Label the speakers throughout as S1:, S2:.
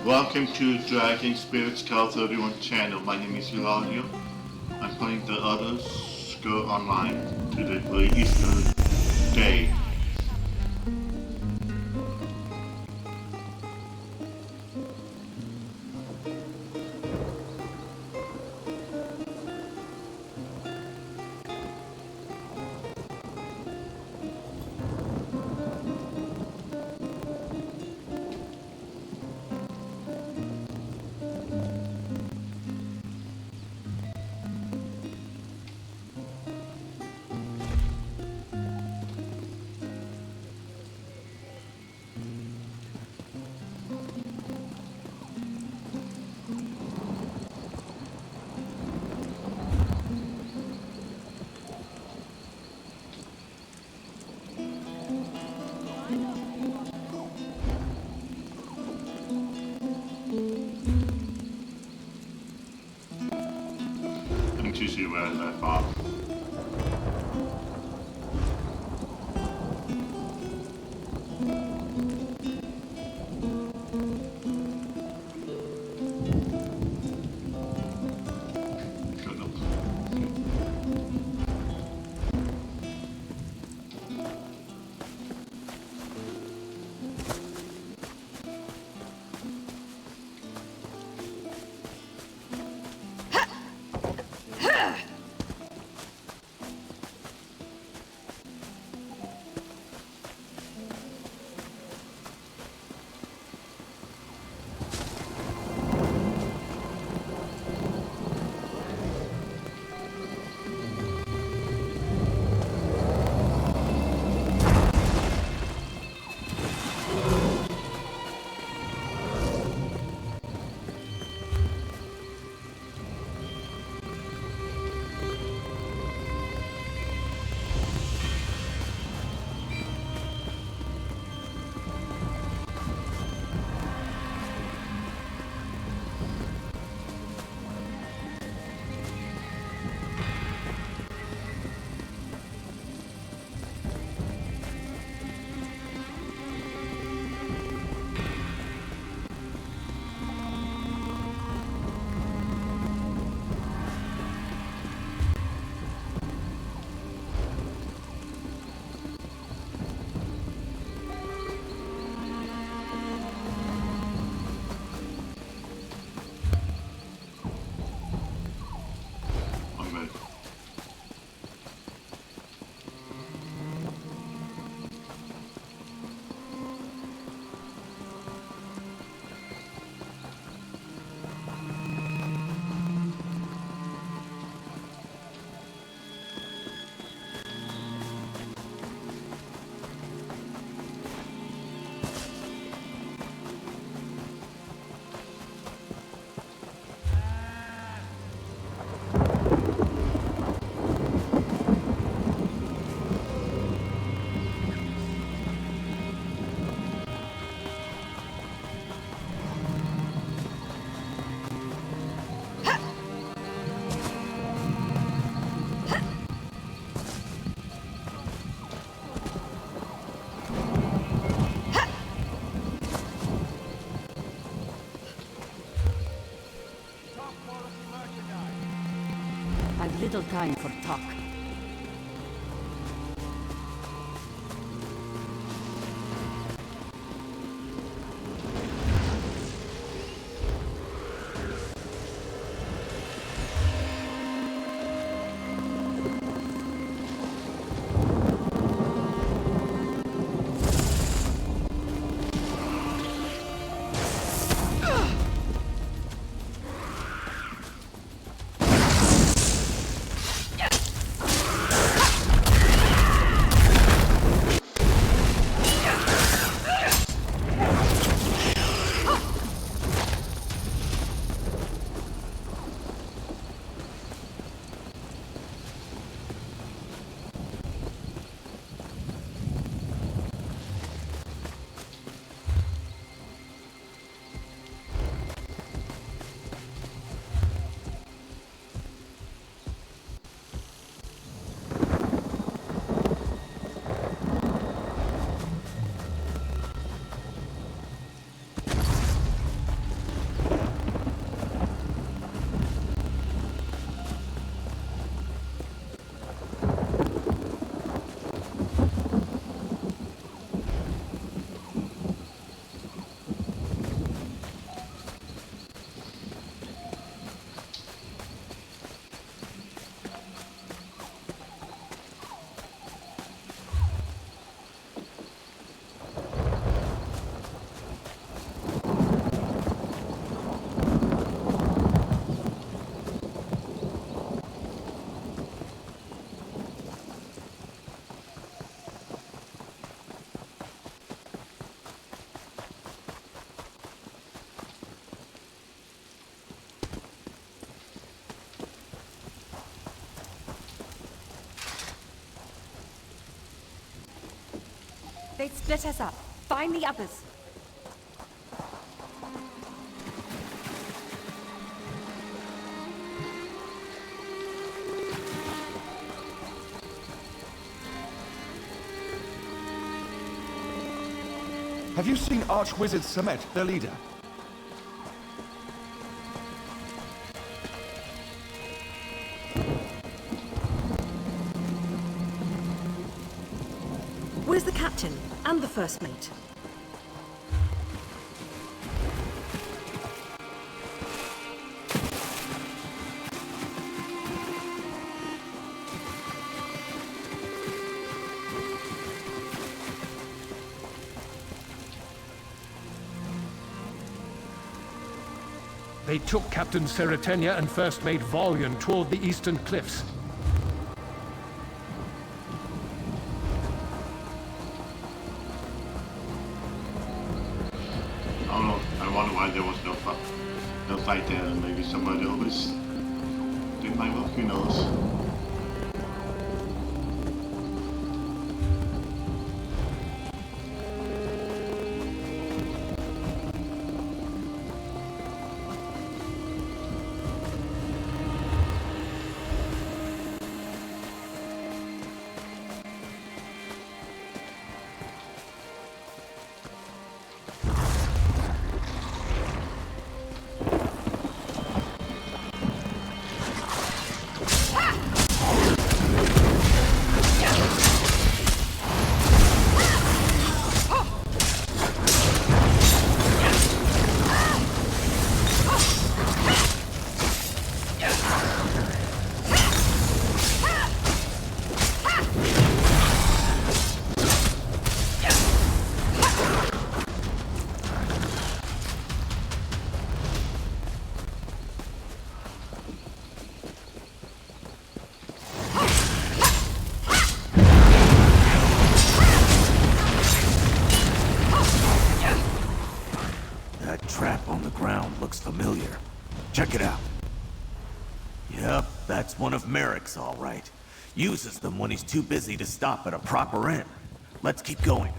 S1: Welcome to Dragon Spirits Call 31 channel. My name is Hilario. I'm playing the others go online to the Easter Day. To see where I left off.
S2: I've little time for talk. They'd split us up. Find the others.
S3: Have you seen Archwizard Samet, their leader?
S2: Where's the captain and the first mate?
S4: They took Captain Seretenia and First Mate Volyan toward the eastern cliffs.
S1: I don't know. I wonder why there was no fight there. Maybe somebody always did my work. Who knows?
S5: Familiar. Check it out. Yep, that's one of Merrick's, all right. Uses them when he's too busy to stop at a proper inn. Let's keep going.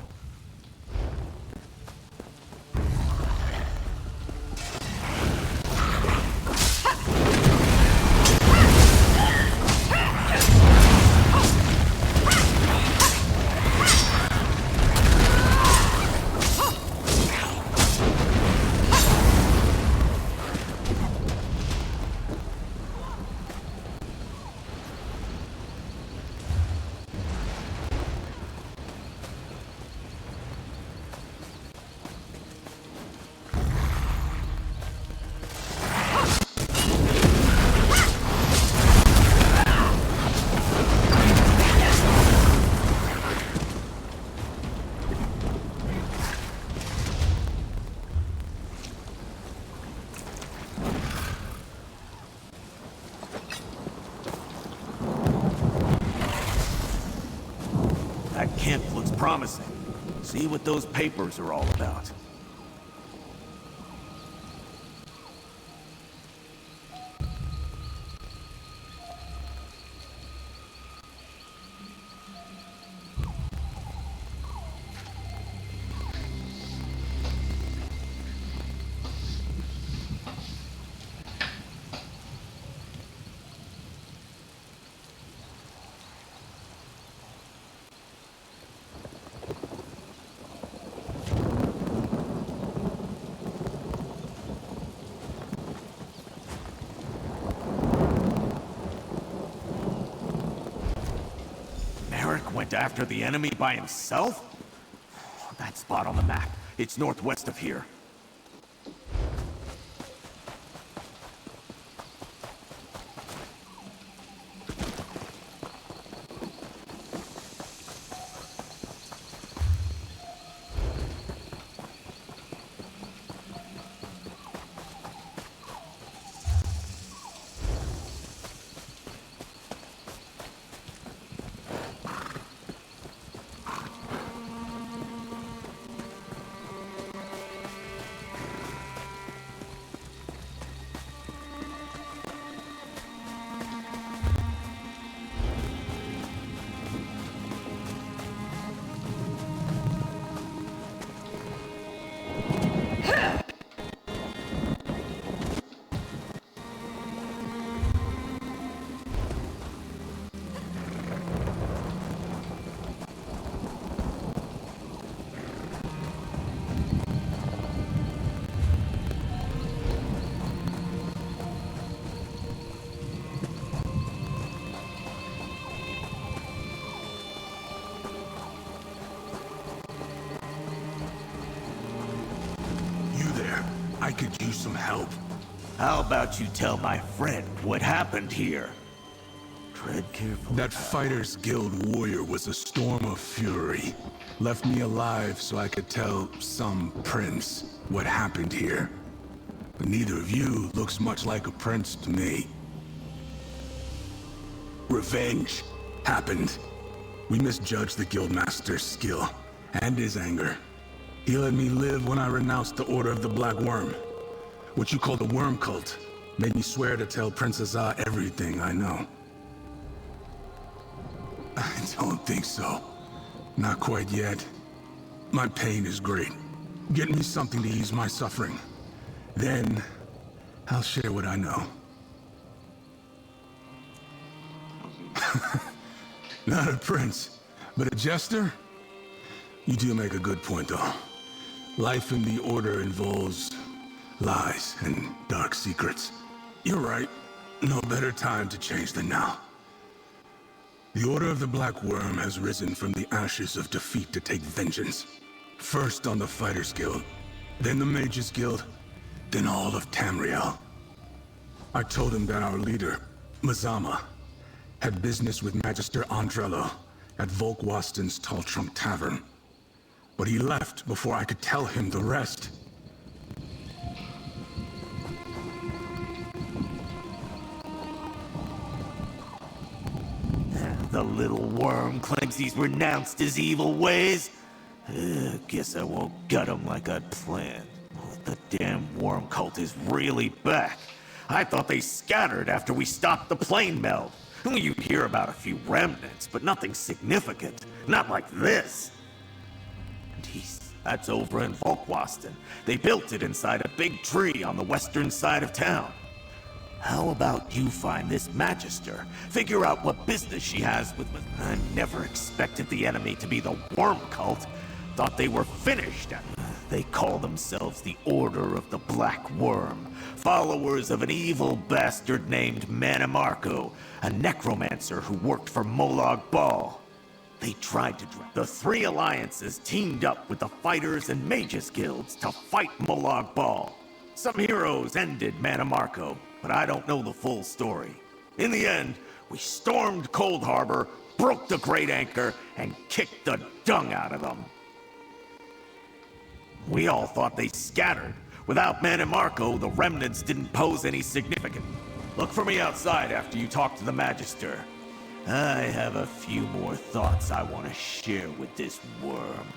S5: That camp looks promising. See what those papers are all about. Went after the enemy by himself? That spot on the map. It's northwest of here.
S6: I could use some help.
S5: How about you tell my friend what happened here? Tread carefully.
S6: That Fighters Guild warrior was a storm of fury. Left me alive so I could tell some prince what happened here. But neither of you looks much like a prince to me. Revenge happened. We misjudged the Guildmaster's skill and his anger. He let me live when I renounced the Order of the Black Worm. What you call the Worm Cult made me swear to tell Princess Ah everything I know. I don't think so. Not quite yet. My pain is great. Get me something to ease my suffering. Then, I'll share what I know. Not a prince, but a jester? You do make a good point, though. Life in the Order involves lies and dark secrets. You're right. No better time to change than now. The Order of the Black Worm has risen from the ashes of defeat to take vengeance. First on the Fighters Guild, then the Mages Guild, then all of Tamriel. I told him that our leader, Mazama, had business with Magister Andrello at Volkwasten's Tall Trunk Tavern. But he left before I could tell him the rest.
S5: The little worm claims he's renounced his evil ways. Guess I won't gut him like I'd planned. The damn worm cult is really back. I thought they scattered after we stopped the plane meld. You'd hear about a few remnants, but nothing significant. Not like this. That's over in Volkwasten. They built it inside a big tree on the western side of town. How about you find this Magister? Figure out what business she has with... I never expected the enemy to be the Worm Cult. Thought they were finished. They call themselves the Order of the Black Worm. Followers of an evil bastard named Manimarco, a necromancer who worked for Molag Bal. They tried to... The three alliances teamed up with the Fighters and Mages Guilds to fight Molag Bal. Some heroes ended Manimarco, but I don't know the full story. In the end, we stormed Cold Harbor, broke the Great Anchor, and kicked the dung out of them. We all thought they scattered. Without Manimarco, the remnants didn't pose any significance. Look for me outside after you talk to the Magister. I have a few more thoughts I want to share with this worm.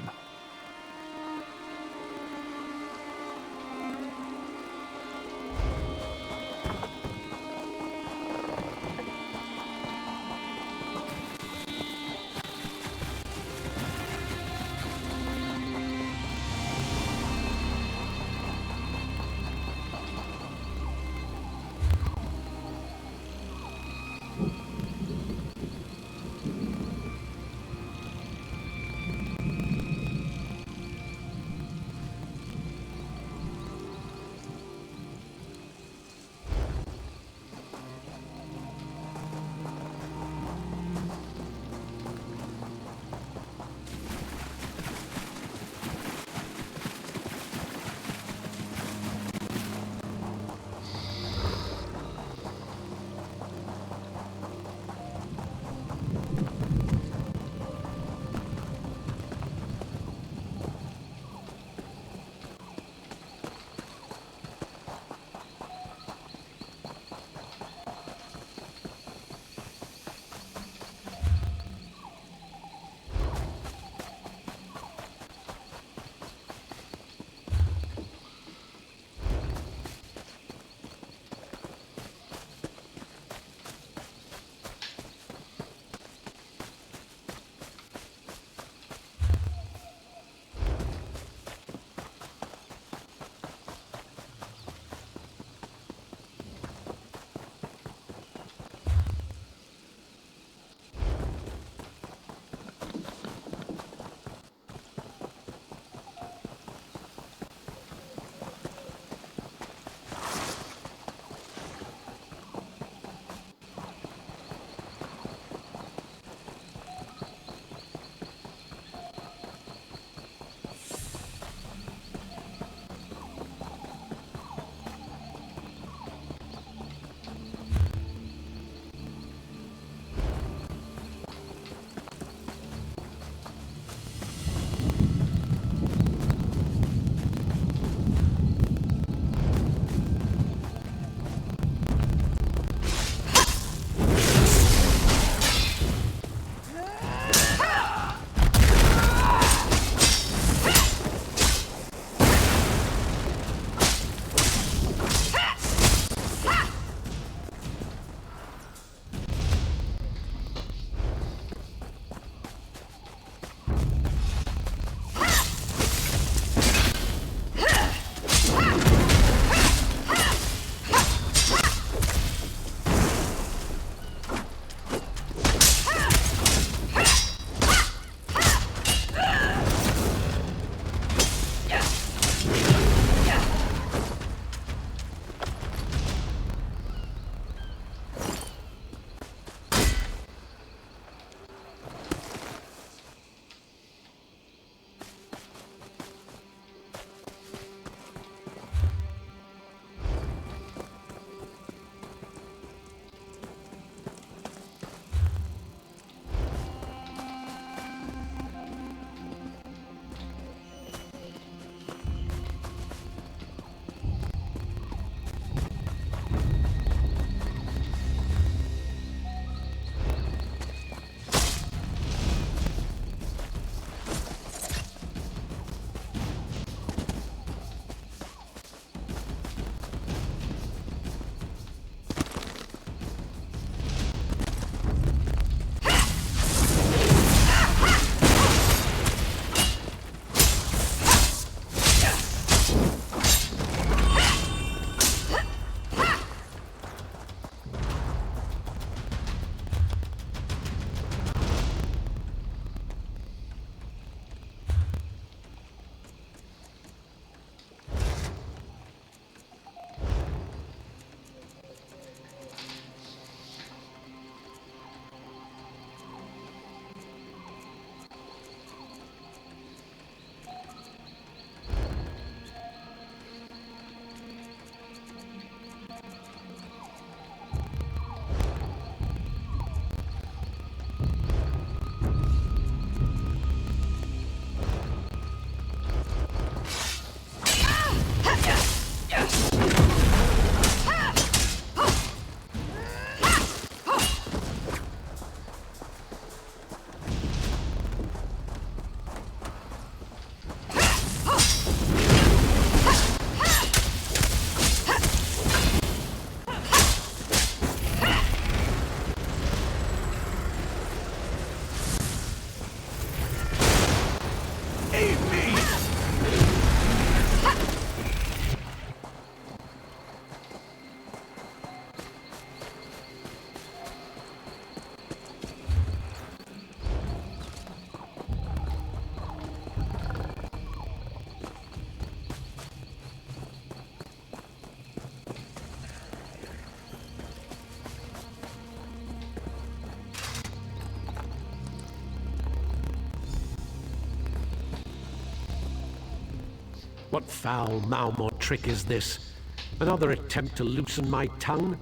S4: What foul Maumor trick is this? Another attempt to loosen my tongue?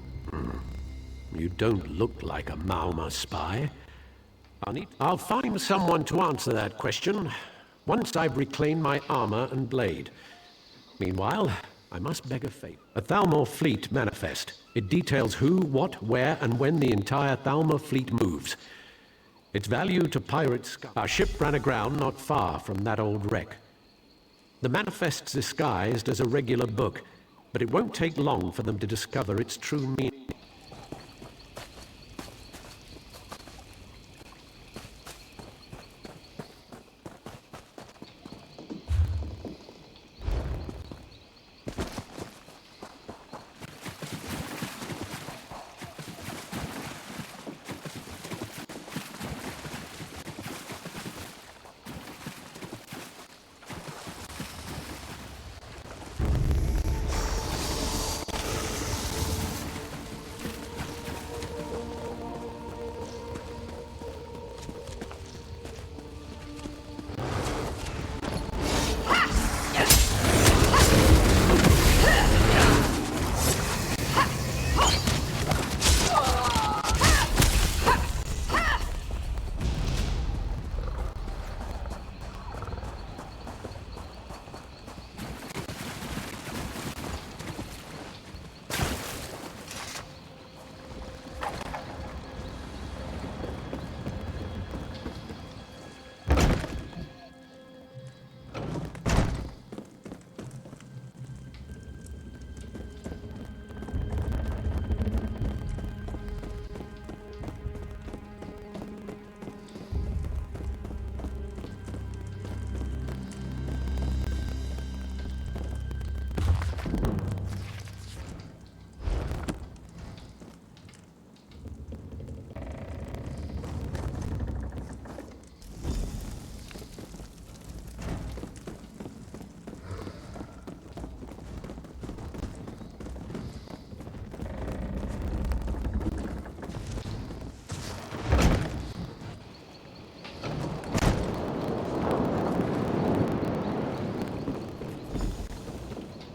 S4: You don't look like a Maumor spy. I'll find someone to answer that question once I've reclaimed my armor and blade. Meanwhile, I must beg a favor. A Thalmor fleet manifest. It details who, what, where, and when the entire Thalmor fleet moves. Its value to pirates. Our ship ran aground not far from that old wreck. The manifest's disguised as a regular book, but it won't take long for them to discover its true meaning.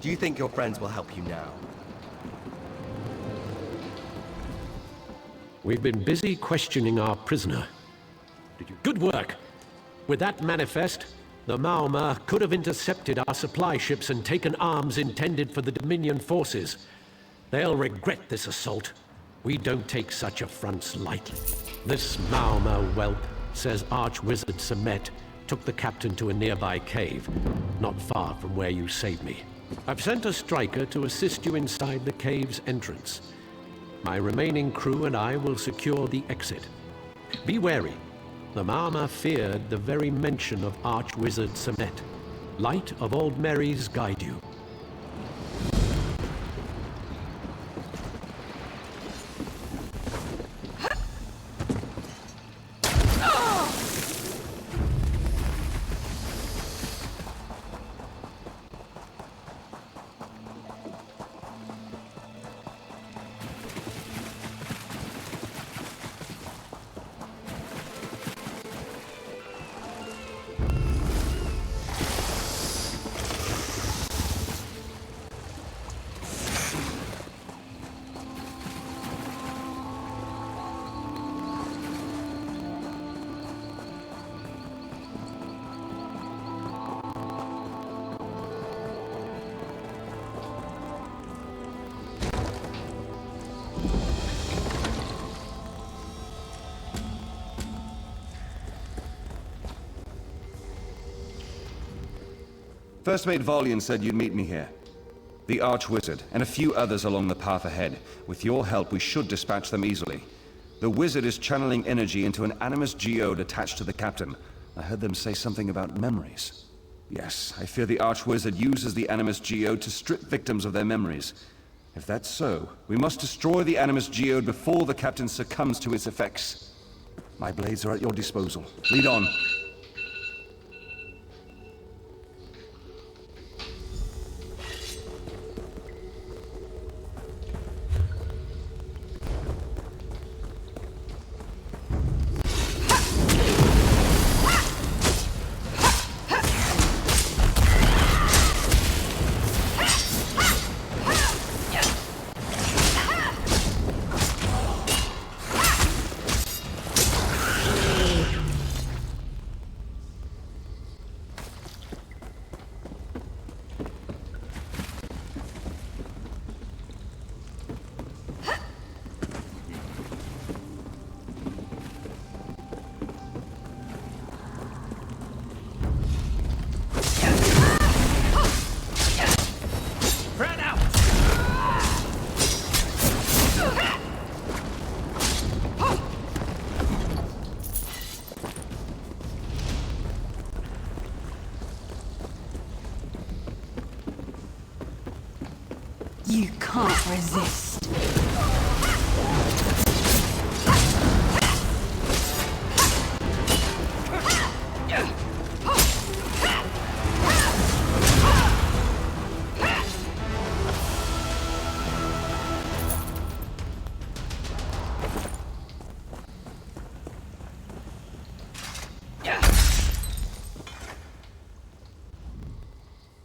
S7: Do you think your friends will help you now?
S4: We've been busy questioning our prisoner. Good work! With that manifest, the Maumor could have intercepted our supply ships and taken arms intended for the Dominion forces. They'll regret this assault. We don't take such affronts lightly. This Maumor whelp, says Archwizard Samet, took the captain to a nearby cave, not far from where you saved me. I've sent a striker to assist you inside the cave's entrance. My remaining crew and I will secure the exit. Be wary. The Maumor feared the very mention of Archwizard Samet. Light of Old Mary's guide you.
S3: First Mate Vollian said you'd meet me here. The Archwizard, and a few others along the path ahead. With your help, we should dispatch them easily. The Wizard is channeling energy into an Animus Geode attached to the Captain. I heard them say something about memories. Yes, I fear the Archwizard uses the Animus Geode to strip victims of their memories. If that's so, we must destroy the Animus Geode before the Captain succumbs to its effects. My blades are at your disposal. Lead on.
S8: You can't resist.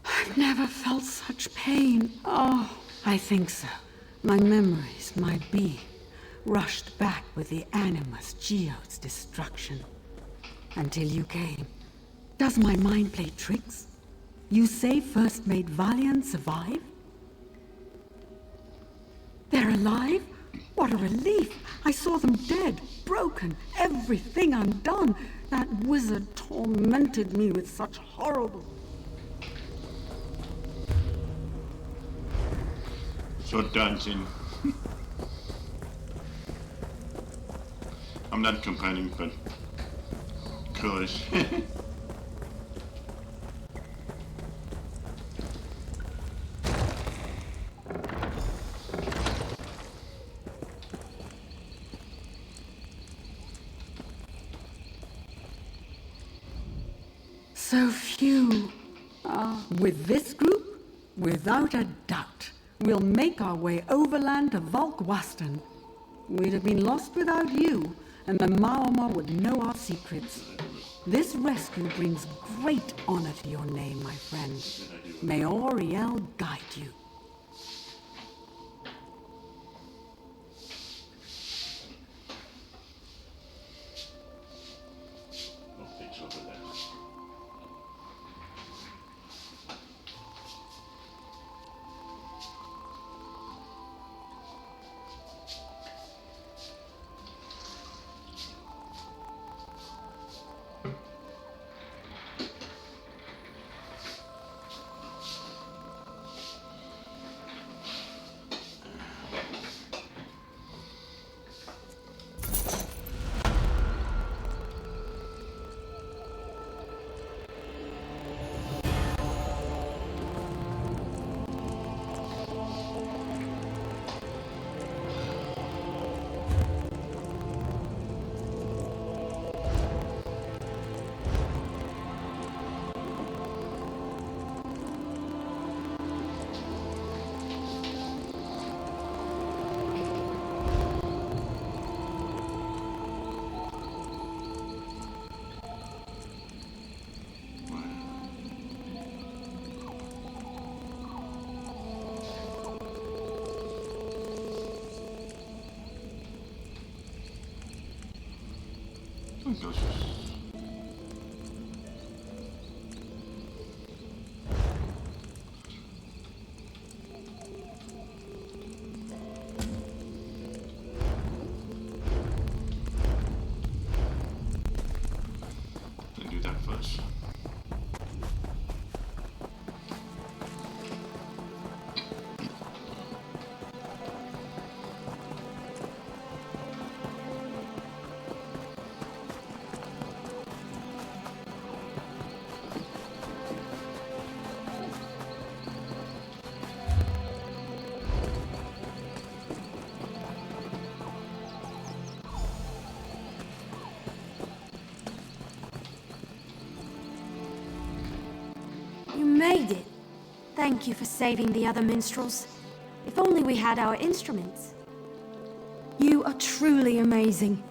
S8: I've never felt such pain. Oh, I think so. My memories, my being, rushed back with the Animus Geode's destruction. Until you came. Does my mind play tricks? You say First Mate Valiant survive? They're alive? What a relief! I saw them dead, broken, everything undone. That wizard tormented me with such horrible...
S1: So dancing. I'm not complaining, but cause
S8: So few. With this group, without a doubt, we'll make our way overland to Volkwaston. We'd have been lost without you, and the Maoma would know our secrets. This rescue brings great honor to your name, my friend. May Auriel guide you.
S1: it's over there. Do that first.
S9: You made it. Thank you for saving the other minstrels. If only we had our instruments. You are truly amazing.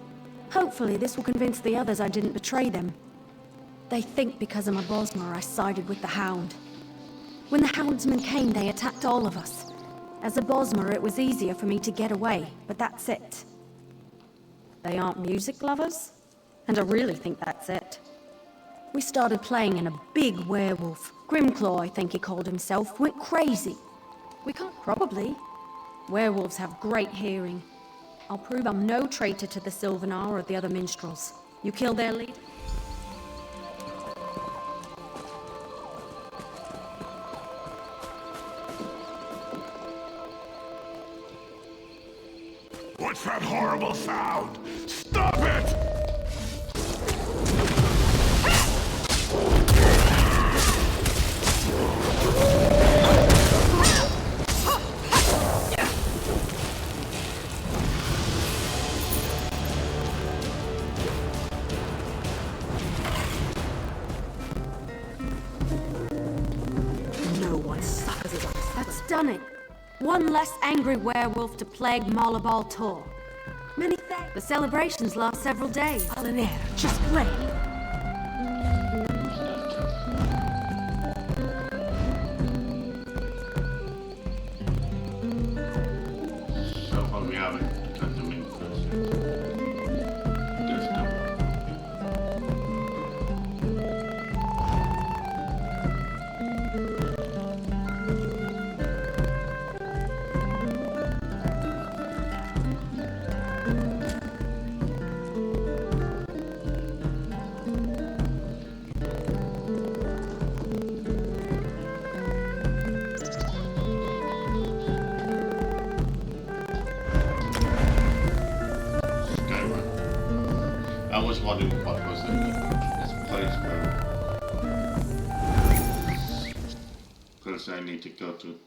S9: Hopefully this will convince the others I didn't betray them. They think because I'm a Bosmer I sided with the Hound. When the Houndsmen came, they attacked all of us. As a Bosmer, it was easier for me to get away, but that's it. They aren't music lovers? And I really think that's it. We started playing and a big werewolf, Grimclaw I think he called himself, went crazy. We can't probably. Werewolves have great hearing. I'll prove I'm no traitor to the Sylvanar or the other minstrels. You kill their leader?
S6: What's that horrible sound? Stop it!
S9: That's done it. One less angry werewolf to plague Malabal Tor. Many thanks. The celebrations last several days.
S2: Just wait.
S1: So far we haven't got them in first. There's no. Skyward. I was wondering what was this place where I need to go to.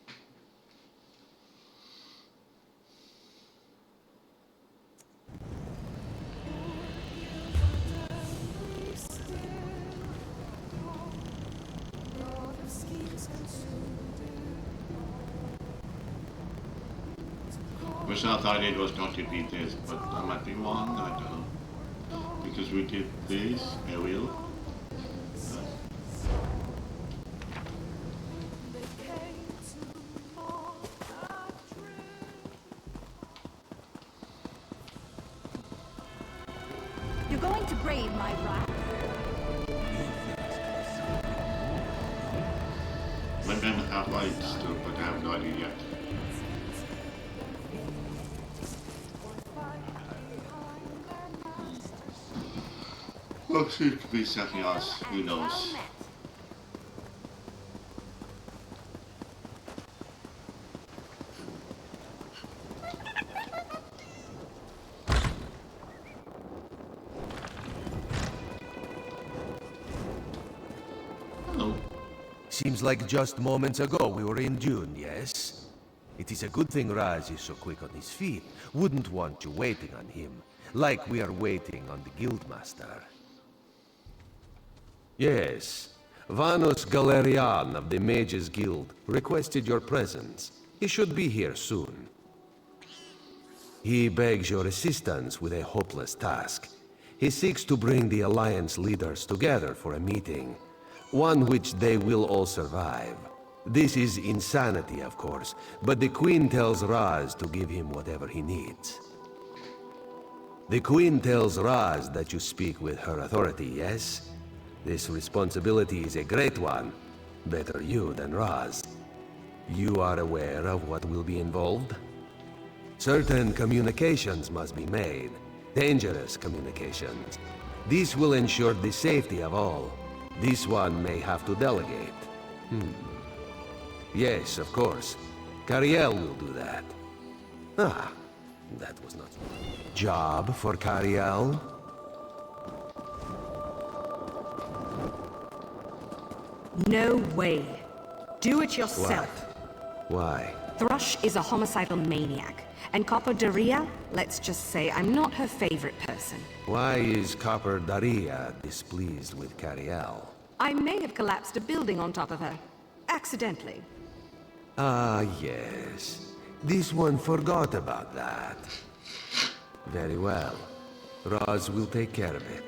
S1: Which I thought it was going to be this, but I might be wrong, I don't know. Because we did this, aerial.
S2: You're going to brave my wrath.
S1: Maybe I'm half right still, but I have no idea yet. Well, it could be something else, who knows. Hello.
S10: Seems like just moments ago we were in June, yes? It is a good thing Raz is so quick on his feet. Wouldn't want you waiting on him, like we are waiting on the Guildmaster. Yes, Vanus Galerian of the Mages Guild requested your presence. He should be here soon. He begs your assistance with a hopeless task. He seeks to bring the Alliance leaders together for a meeting, one which they will all survive. This is insanity, of course, but the Queen tells Raz to give him whatever he needs. The Queen tells Raz that you speak with her authority, yes? This responsibility is a great one. Better you than Raz. You are aware of what will be involved? Certain communications must be made. Dangerous communications. This will ensure the safety of all. This one may have to delegate. Yes, of course. Cariel will do that. Ah, that was not... Job for Cariel?
S2: No way. Do it yourself.
S10: Why?
S2: Thrush is a homicidal maniac, and Copper Daria, let's just say I'm not her favorite person.
S10: Why is Copper Daria displeased with Cariel?
S2: I may have collapsed a building on top of her. Accidentally.
S10: Ah, yes. This one forgot about that. Very well. Raz will take care of it.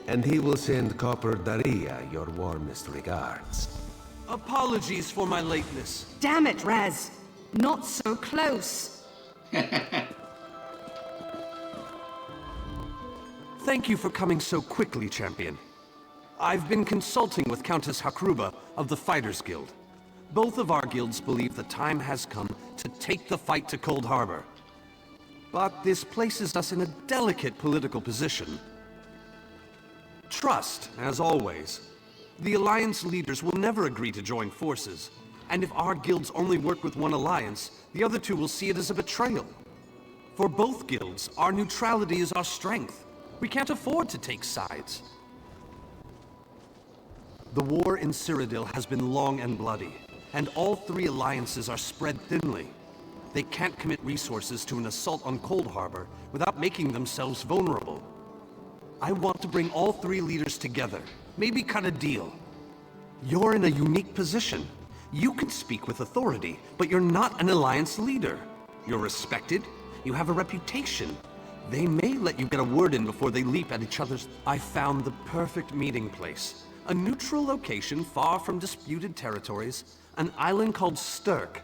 S10: And he will send Copper Daria your warmest regards.
S7: Apologies for my lateness.
S2: Damn it, Raz. Not so close.
S7: Thank you for coming so quickly, Champion. I've been consulting with Countess Hakruba of the Fighters Guild. Both of our guilds believe the time has come to take the fight to Cold Harbor. But this places us in a delicate political position. Trust, as always. The Alliance leaders will never agree to join forces. And if our guilds only work with one alliance, the other two will see it as a betrayal. For both guilds, our neutrality is our strength. We can't afford to take sides. The war in Cyrodiil has been long and bloody, and all three alliances are spread thinly. They can't commit resources to an assault on Cold Harbor without making themselves vulnerable. I want to bring all three leaders together, maybe cut a deal. You're in a unique position. You can speak with authority, but you're not an Alliance leader. You're respected, you have a reputation. They may let you get a word in before they leap at each other's... I found the perfect meeting place. A neutral location far from disputed territories, an island called Stirk.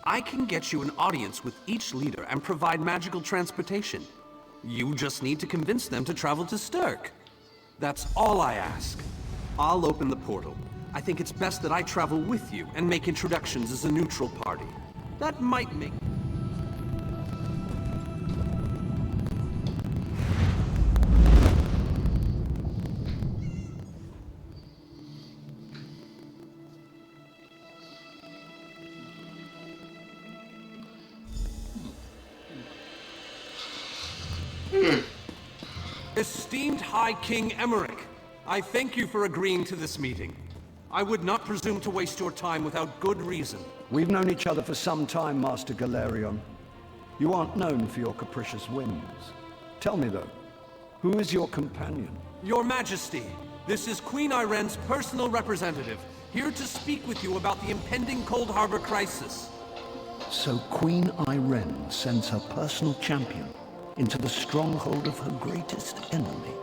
S7: I can get you an audience with each leader and provide magical transportation. You just need to convince them to travel to Stirk. That's all I ask. I'll open the portal. I think it's best that I travel with you and make introductions as a neutral party. That might make... Esteemed High King Emmerich, I thank you for agreeing to this meeting. I would not presume to waste your time without good reason.
S11: We've known each other for some time, Master Galerion. You aren't known for your capricious whims. Tell me though, who is your companion?
S7: Your Majesty, this is Queen Iren's personal representative, here to speak with you about the impending Cold Harbor crisis.
S11: So Queen Iren sends her personal champion into the stronghold of her greatest enemy.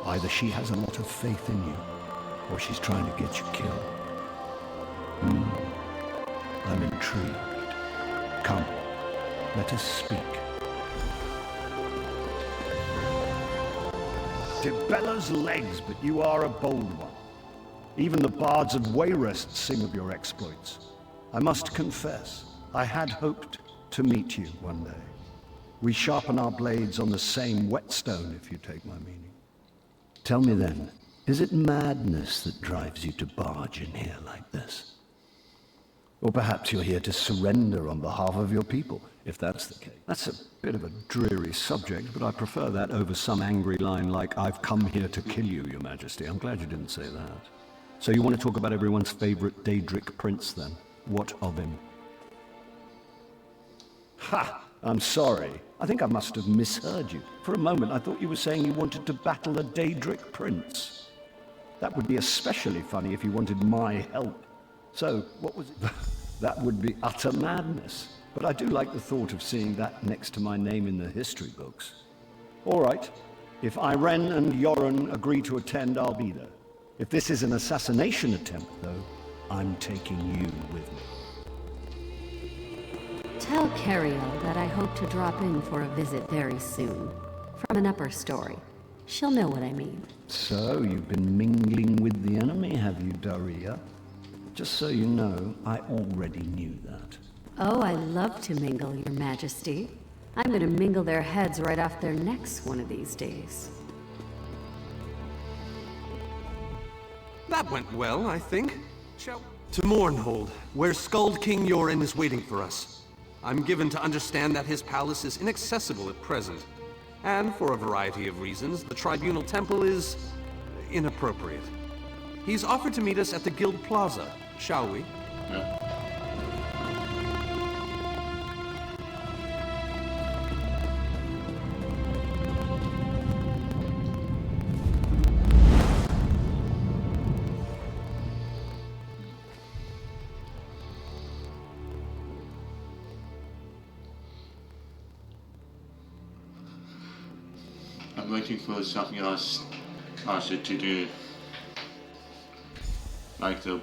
S11: Either she has a lot of faith in you, or she's trying to get you killed. I'm intrigued. Come, let us speak. Dibella's legs, but you are a bold one. Even the bards of Wayrest sing of your exploits. I must confess, I had hoped to meet you one day. We sharpen our blades on the same whetstone, if you take my meaning. Tell me then, is it madness that drives you to barge in here like this? Or perhaps you're here to surrender on behalf of your people, if that's the case. That's a bit of a dreary subject, but I prefer that over some angry line like, "I've come here to kill you, Your Majesty." I'm glad you didn't say that. So you want to talk about everyone's favorite Daedric prince, then? What of him? Ha! I'm sorry. I think I must have misheard you. For a moment, I thought you were saying you wanted to battle a Daedric prince. That would be especially funny if you wanted my help. So, what was it? That would be utter madness. But I do like the thought of seeing that next to my name in the history books. All right. If Iren and Yoren agree to attend, I'll be there. If this is an assassination attempt, though, I'm taking you with me.
S12: Tell Cariel that I hope to drop in for a visit very soon. From an upper story. She'll know what I mean.
S11: So, you've been mingling with the enemy, have you, Daria? Just so you know, I already knew that.
S12: Oh, I love to mingle, Your Majesty. I'm gonna mingle their heads right off their necks one of these days.
S7: That went well, I think. Shall to Mournhold, where Skald King Yoren is waiting for us. I'm given to understand that his palace is inaccessible at present. And for a variety of reasons, the Tribunal Temple is inappropriate. He's offered to meet us at the Guild Plaza. Shall we?
S1: Yeah. I'm waiting for something else to do. Like the...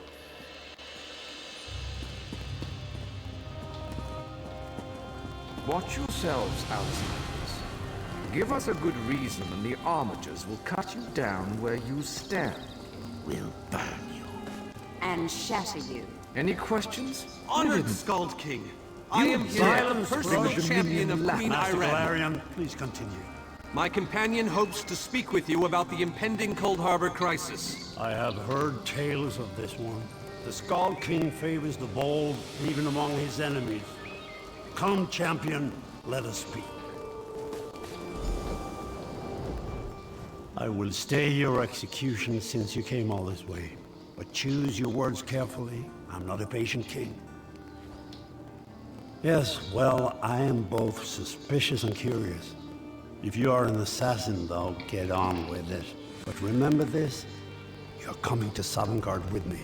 S13: Watch yourselves, outsiders. Give us a good reason and the Armigers will cut you down where you stand.
S5: We'll burn you.
S2: And shatter you.
S13: Any questions?
S7: Honored Skald King, I am here as the personal champion of Queen
S14: Master
S7: Iren.
S14: Galerion, please continue.
S7: My companion hopes to speak with you about the impending Cold Harbor crisis.
S14: I have heard tales of this one. The Skald King favors the bold, even among his enemies. Come, champion, let us speak. I will stay your execution since you came all this way. But choose your words carefully. I'm not a patient king. Yes, well, I am both suspicious and curious. If you are an assassin, though, get on with it. But remember this, you're coming to Sovngarde with me.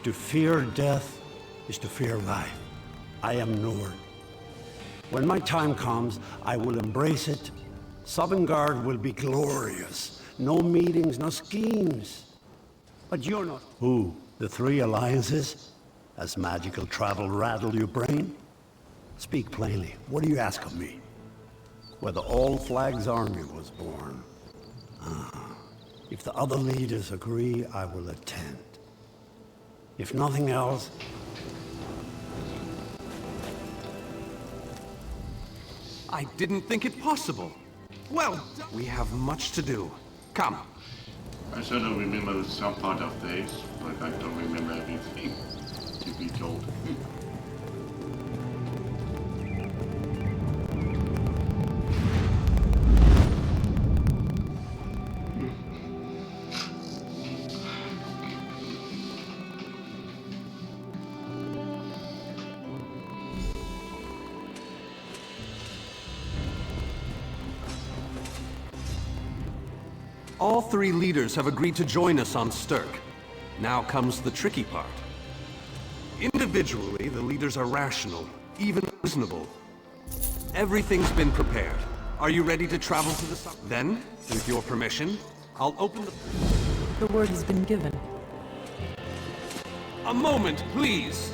S14: to fear death is to fear life. I am Nord. When my time comes, I will embrace it. Sovngarde will be glorious. No meetings, no schemes. But you're not... Who? The Three Alliances? Has magical travel rattled your brain? Speak plainly. What do you ask of me? Where the All Flags Army was born. If the other leaders agree, I will attend. If nothing else...
S7: I didn't think it possible. Well, we have much to do. Come.
S1: I sort of remember some part of this, but I don't remember everything, to be told.
S7: All three leaders have agreed to join us on Stirk. Now comes the tricky part. Individually, the leaders are rational, even reasonable. Everything's been prepared. Are you ready to travel to the sun? Then, with your permission, I'll open the...
S15: The word has been given.
S7: A moment, please!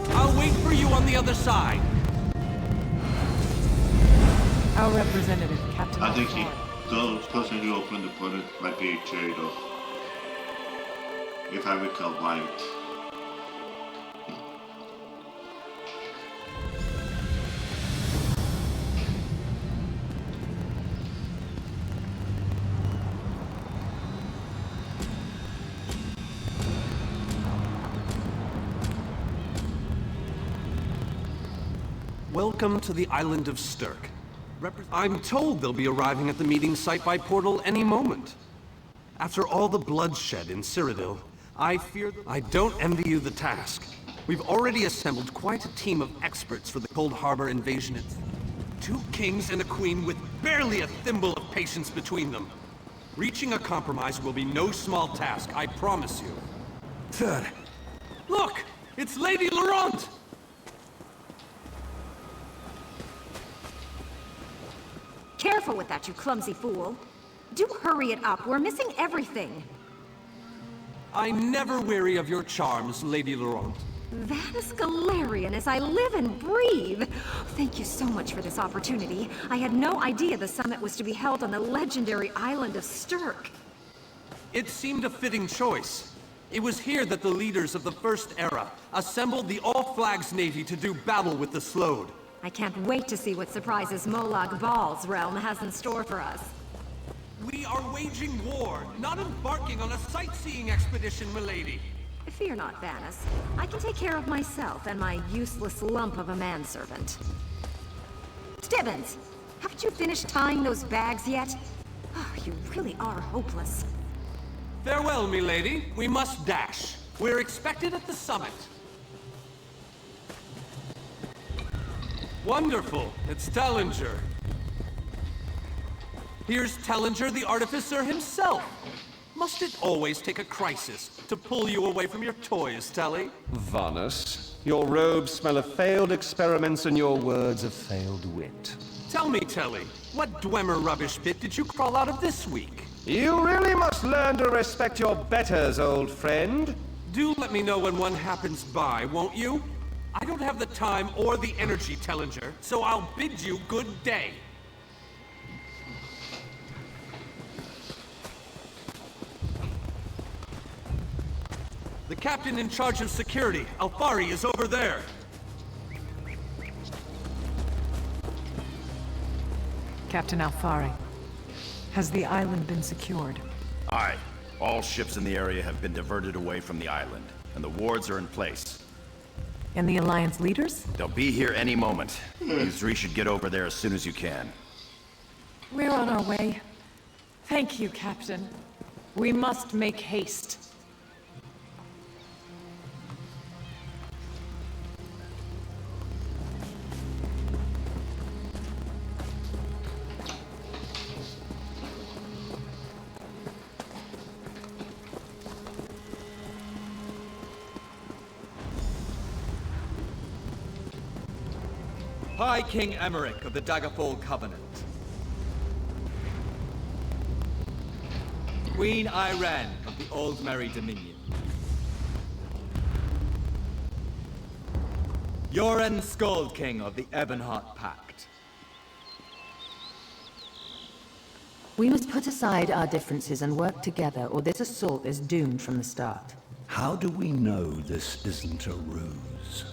S7: I'll wait for you on the other side!
S15: Our representative, Captain
S1: I think
S15: Alfaro.
S1: the person who opened the portal might be Jado, if I recall right.
S7: Welcome to the island of Stirk. I'm told they'll be arriving at the meeting site by portal any moment. After all the bloodshed in Cyrodiil, I fear I don't envy you the task. We've already assembled quite a team of experts for the Cold Harbor invasion. Two kings and a queen with barely a thimble of patience between them. Reaching a compromise will be no small task, I promise you. Third, look! It's Lady Laurent!
S16: Careful with that, you clumsy fool. Do hurry it up. We're missing everything.
S7: I never weary of your charms, Lady Laurent.
S16: Vanus Galarian as I live and breathe. Thank you so much for this opportunity. I had no idea the summit was to be held on the legendary island of Stirk.
S7: It seemed a fitting choice. It was here that the leaders of the First Era assembled the All Flags Navy to do battle with the Slode.
S16: I can't wait to see what surprises Molag Bal's realm has in store for us.
S7: We are waging war, not embarking on a sightseeing expedition, milady.
S16: Fear not, Vanus. I can take care of myself and my useless lump of a manservant. Stibbins! Haven't you finished tying those bags yet? Oh, you really are hopeless.
S7: Farewell, milady. We must dash. We're expected at the summit. Wonderful. It's Tellinger. Here's Tellinger, the artificer himself. Must it always take a crisis to pull you away from your toys, Telly?
S3: Vanus, your robes smell of failed experiments and your words of failed wit.
S7: Tell me, Telly, what Dwemer rubbish pit did you crawl out of this week?
S3: You really must learn to respect your betters, old friend.
S7: Do let me know when one happens by, won't you? I don't have the time or the energy, Tellinger, so I'll bid you good day. The captain in charge of security, Alfari, is over there.
S15: Captain Alfari, has the island been secured?
S17: Aye. All ships in the area have been diverted away from the island, and the wards are in place.
S15: And the Alliance leaders?
S17: They'll be here any moment. You three should get over there as soon as you can.
S15: We're on our way. Thank you, Captain. We must make haste.
S18: I, King Emeric of the Daggerfall Covenant. Queen Irene of the Aldmeri Dominion. Yoren Skald King of the Ebonheart Pact.
S19: We must put aside our differences and work together, or this assault is doomed from the start.
S14: How do we know this isn't a ruse?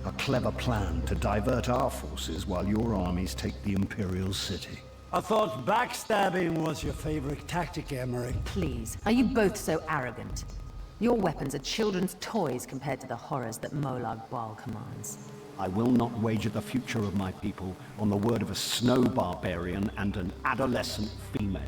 S14: A clever plan to divert our forces while your armies take the Imperial City.
S20: I thought backstabbing was your favorite tactic, Emeric.
S19: Please, are you both so arrogant? Your weapons are children's toys compared to the horrors that Molag Bal commands.
S14: I will not wager the future of my people on the word of a snow barbarian and an adolescent female.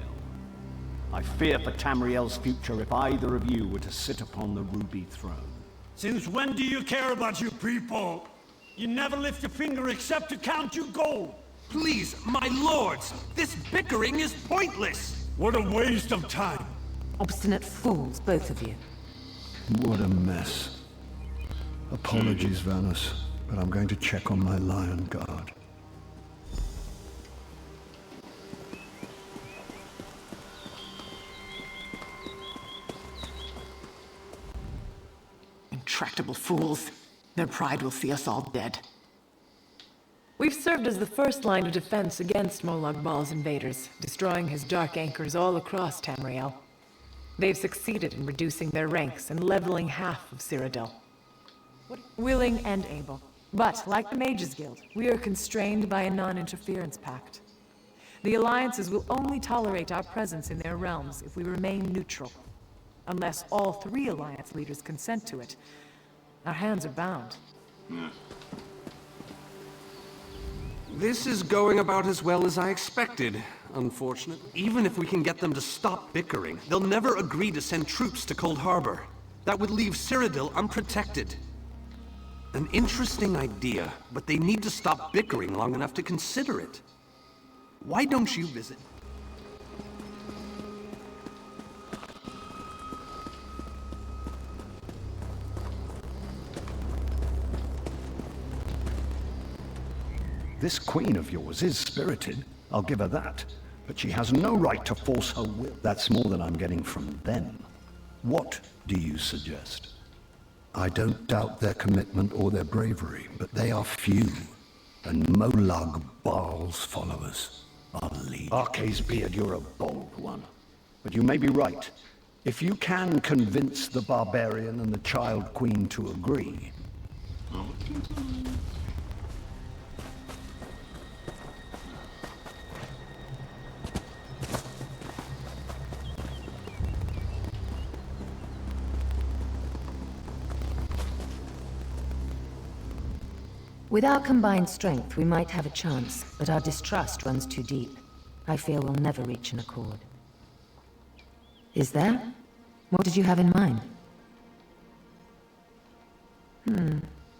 S14: I fear for Tamriel's future if either of you were to sit upon the Ruby Throne.
S20: Since when do you care about your people? You never lift a finger except to count your gold.
S7: Please, my lords, this bickering is pointless.
S20: What a waste of time.
S19: Obstinate fools, both of you.
S14: What a mess. Apologies, Vanus, but I'm going to check on my Lion Guard.
S21: Intractable fools. Their pride will see us all dead.
S15: We've served as the first line of defense against Molag Bal's invaders, destroying his dark anchors all across Tamriel. They've succeeded in reducing their ranks and leveling half of Cyrodiil. Willing and able. But, like the Mages Guild, we are constrained by a non-interference pact. The alliances will only tolerate our presence in their realms if we remain neutral. Unless all three alliance leaders consent to it, our hands are bound.
S7: This is going about as well as I expected, unfortunately. Even if we can get them to stop bickering, they'll never agree to send troops to Cold Harbor. That would leave Cyrodiil unprotected. An interesting idea, but they need to stop bickering long enough to consider it. Why don't you visit?
S14: This queen of yours is spirited, I'll give her that. But she has no right to force her will. That's more than I'm getting from them. What do you suggest? I don't doubt their commitment or their bravery, but they are few. And Molag Bal's followers are legion. Arcais Beard, you're a bold one. But you may be right. If you can convince the barbarian and the child queen to agree...
S19: With our combined strength, we might have a chance, but our distrust runs too deep. I fear we'll never reach an accord. Is there? What did you have in mind?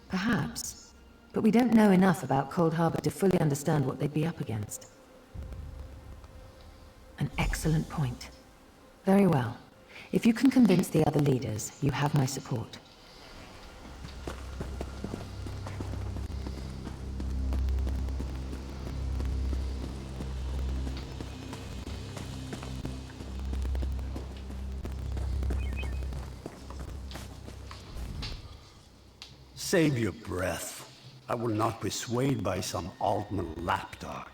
S19: Perhaps. But we don't know enough about Cold Harbor to fully understand what they'd be up against. An excellent point. Very well. If you can convince the other leaders, you have my support.
S20: Save your breath. I will not be swayed by some Altman lapdog.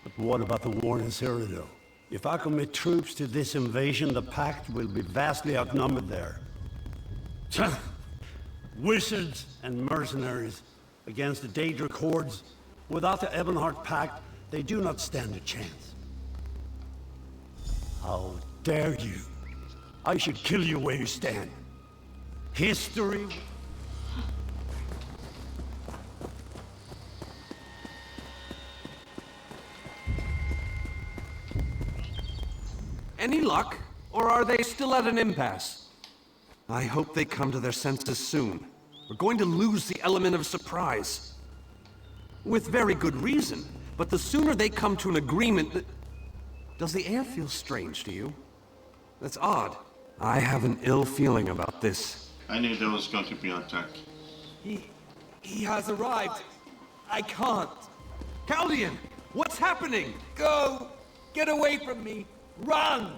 S20: But what about the war in Cyrodiil? If I commit troops to this invasion, the Pact will be vastly outnumbered there. Wizards and mercenaries against the Daedric hordes. Without the Ebonheart Pact, they do not stand a chance. How dare you? I should kill you where you stand. History...
S7: Any luck? Or are they still at an impasse? I hope they come to their senses soon. We're going to lose the element of surprise. With very good reason, but the sooner they come to an agreement... Does the air feel strange to you? That's odd. I have an ill feeling about this.
S1: I knew there was going to be an attack.
S18: He has arrived.
S13: I can't.
S7: Caldian, what's happening?
S13: Go! Get away from me! Run!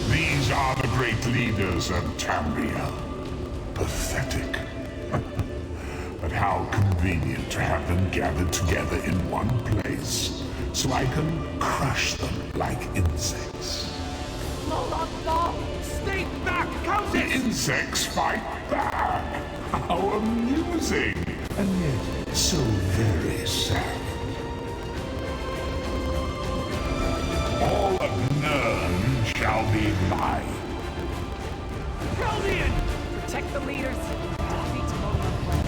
S4: These are the great leaders of Tamriel. Pathetic. But how convenient to have them gathered together in one place, so I can crush them like insects.
S7: Molag Bal! Stay back, Countess!
S4: The insects fight back! How amusing! And yet, so very sad. All of Nirn shall be mine.
S15: Caldian! Protect the leaders. Defeat Molag Bal.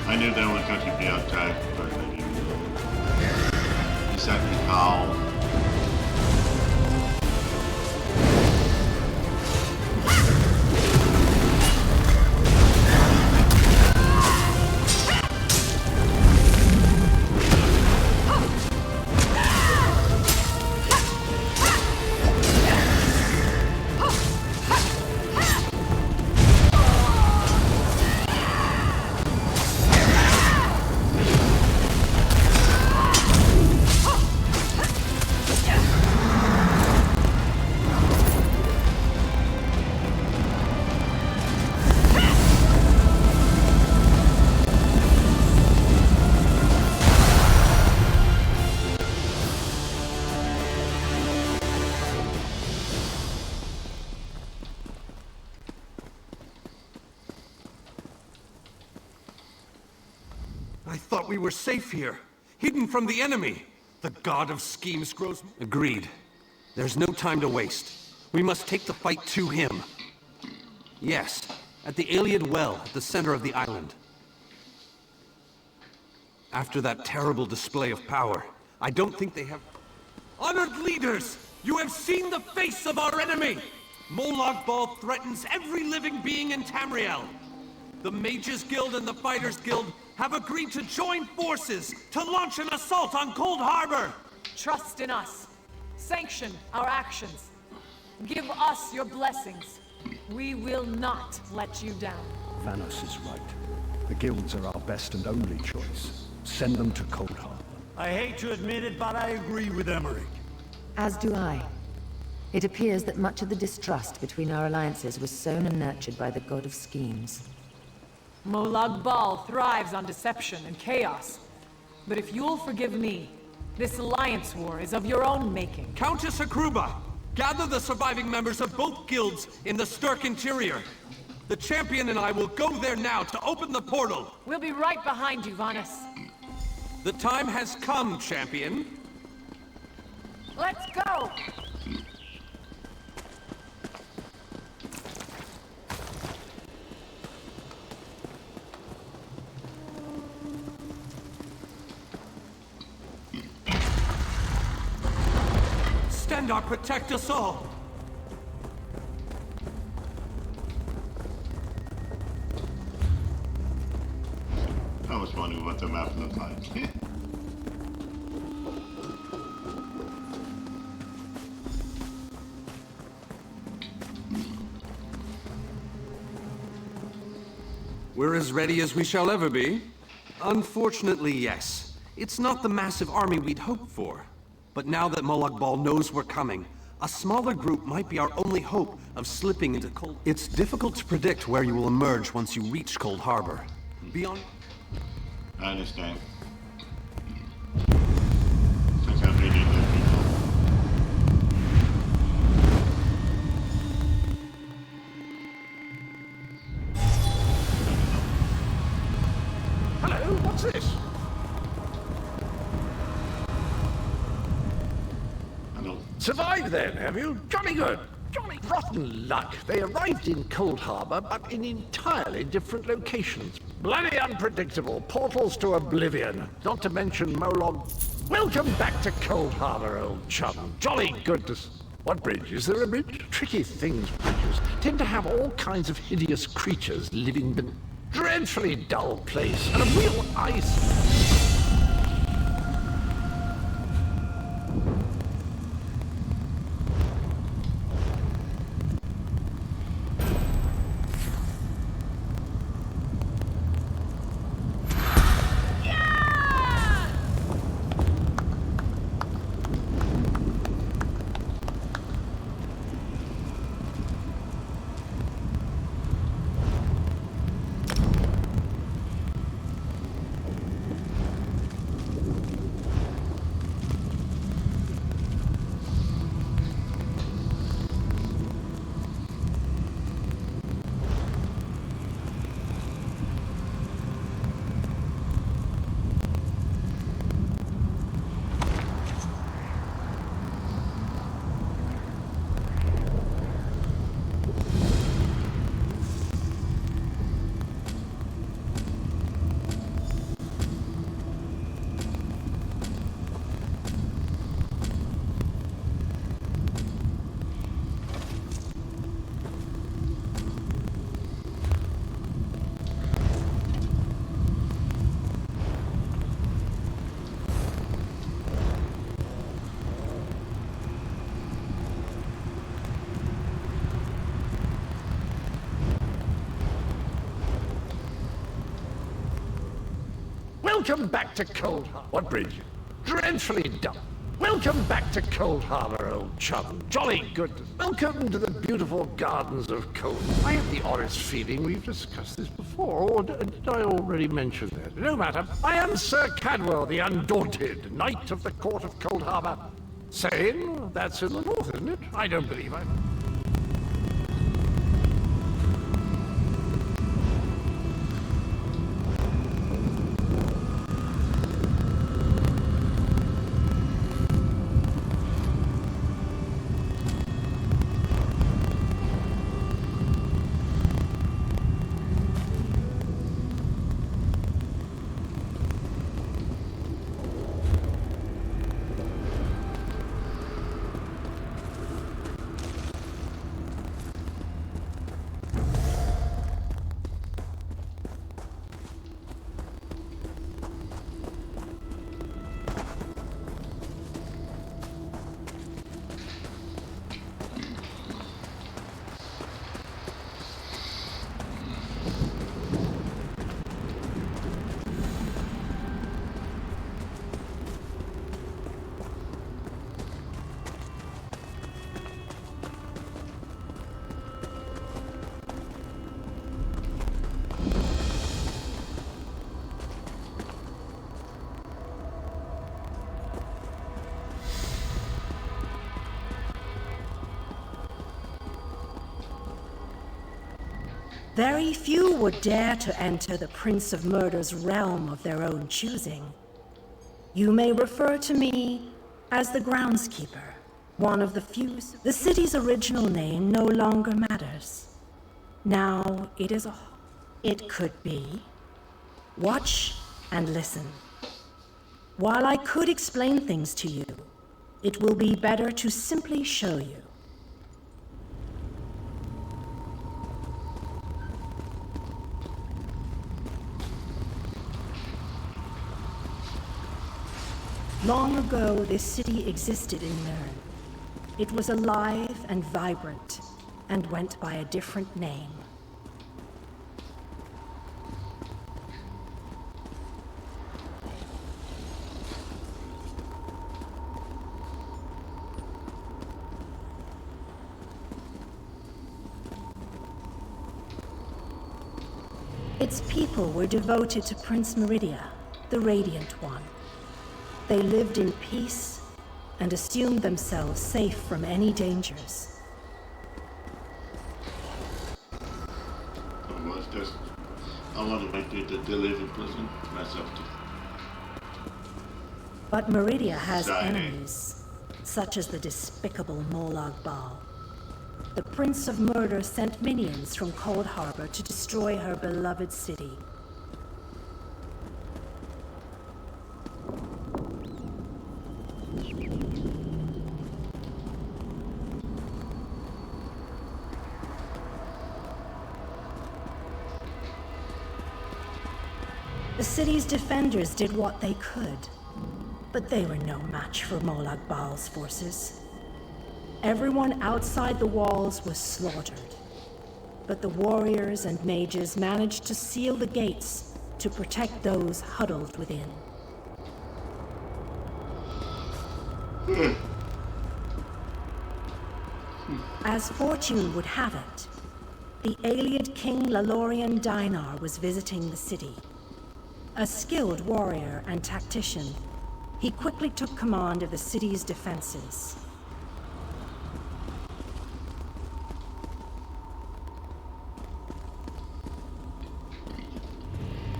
S1: I knew they were going to be attacked, but I didn't know exactly how.
S7: I thought we were safe here, hidden from the enemy. The god of schemes grows... Agreed. There's no time to waste. We must take the fight to him. Yes, at the Iliad Well, at the center of the island. After that terrible display of power, I don't think they have... Honored leaders! You have seen the face of our enemy! Molag Bal threatens every living being in Tamriel. The Mages Guild and the Fighters Guild have agreed to join forces to launch an assault on Cold Harbor!
S15: Trust in us. Sanction our actions. Give us your blessings. We will not let you down.
S11: Vanos is right. The guilds are our best and only choice. Send them to Cold Harbor.
S14: I hate to admit it, but I agree with Emmerich.
S19: As do I. It appears that much of the distrust between our alliances was sown and nurtured by the god of schemes.
S15: Molag Bal thrives on deception and chaos. But if you'll forgive me, this alliance war is of your own making.
S7: Countess Hakruba, gather the surviving members of both guilds in the Sturk interior. The champion and I will go there now to open the portal.
S15: We'll be right behind you, Vanus.
S7: The time has come, champion.
S15: Let's go!
S7: Stendarr, protect us all!
S1: I was wondering what the map looked like.
S7: We're as ready as we shall ever be. Unfortunately, yes. It's not the massive army we'd hoped for. But now that Molag Bal knows we're coming, a smaller group might be our only hope of slipping into Cold... It's difficult to predict where you will emerge once you reach Cold Harbor. Beyond...
S1: I understand. Since I'm meeting the people.
S8: Hello, what's this?
S1: Hello.
S8: Survived then, have you? Jolly good. Jolly rotten luck. They arrived in Cold Harbor, but in entirely different locations. Bloody unpredictable. Portals to oblivion. Not to mention Molag. Welcome back to Cold Harbor, old chum. Jolly goodness. What bridge? Is there a bridge? Tricky things, bridges. Tend to have all kinds of hideous creatures living beneath. Dreadfully dull place, and a real ice. Welcome back to Cold Harbor. What bridge? Dreadfully dull. Welcome back to Cold Harbor, old chum. Jolly good. Welcome to the beautiful gardens of Cold. I have the oddest feeling we've discussed this before, or did I already mention that? No matter. I am Sir Cadwell, the Undaunted, Knight of the Court of Cold Harbor. Sane? That's in the north, isn't it? I don't believe I...
S22: Very few would dare to enter the Prince of Murder's realm of their own choosing. You may refer to me as the Groundskeeper, one of the few. The city's original name no longer matters. Now it is a... It could be. Watch and listen. While I could explain things to you, it will be better to simply show you. Long ago, this city existed in Mirren. It was alive and vibrant, and went by a different name. Its people were devoted to Prince Meridia, the Radiant One. They lived in peace and assumed themselves safe from any dangers.
S1: I want to make the living prison myself too.
S22: But Meridia has enemies, such as the despicable Molag Bal. The Prince of Murder sent minions from Cold Harbor to destroy her beloved city. The city's defenders did what they could, but they were no match for Molag Bal's forces. Everyone outside the walls was slaughtered, but the warriors and mages managed to seal the gates to protect those huddled within. As fortune would have it, the Ayleid King Lalorian Dainar was visiting the city. A skilled warrior and tactician, he quickly took command of the city's defenses.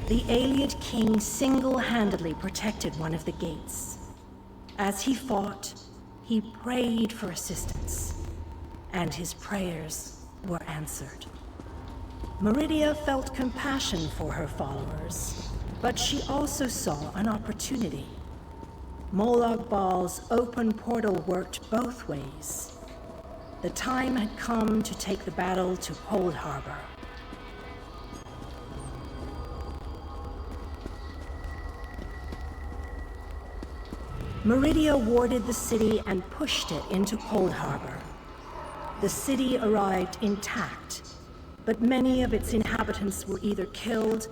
S22: The Ayleid King single-handedly protected one of the gates. As he fought, he prayed for assistance, and his prayers were answered. Meridia felt compassion for her followers, but she also saw an opportunity. Molag Bal's open portal worked both ways. The time had come to take the battle to Cold Harbor. Meridia warded the city and pushed it into Cold Harbor. The city arrived intact, but many of its inhabitants were either killed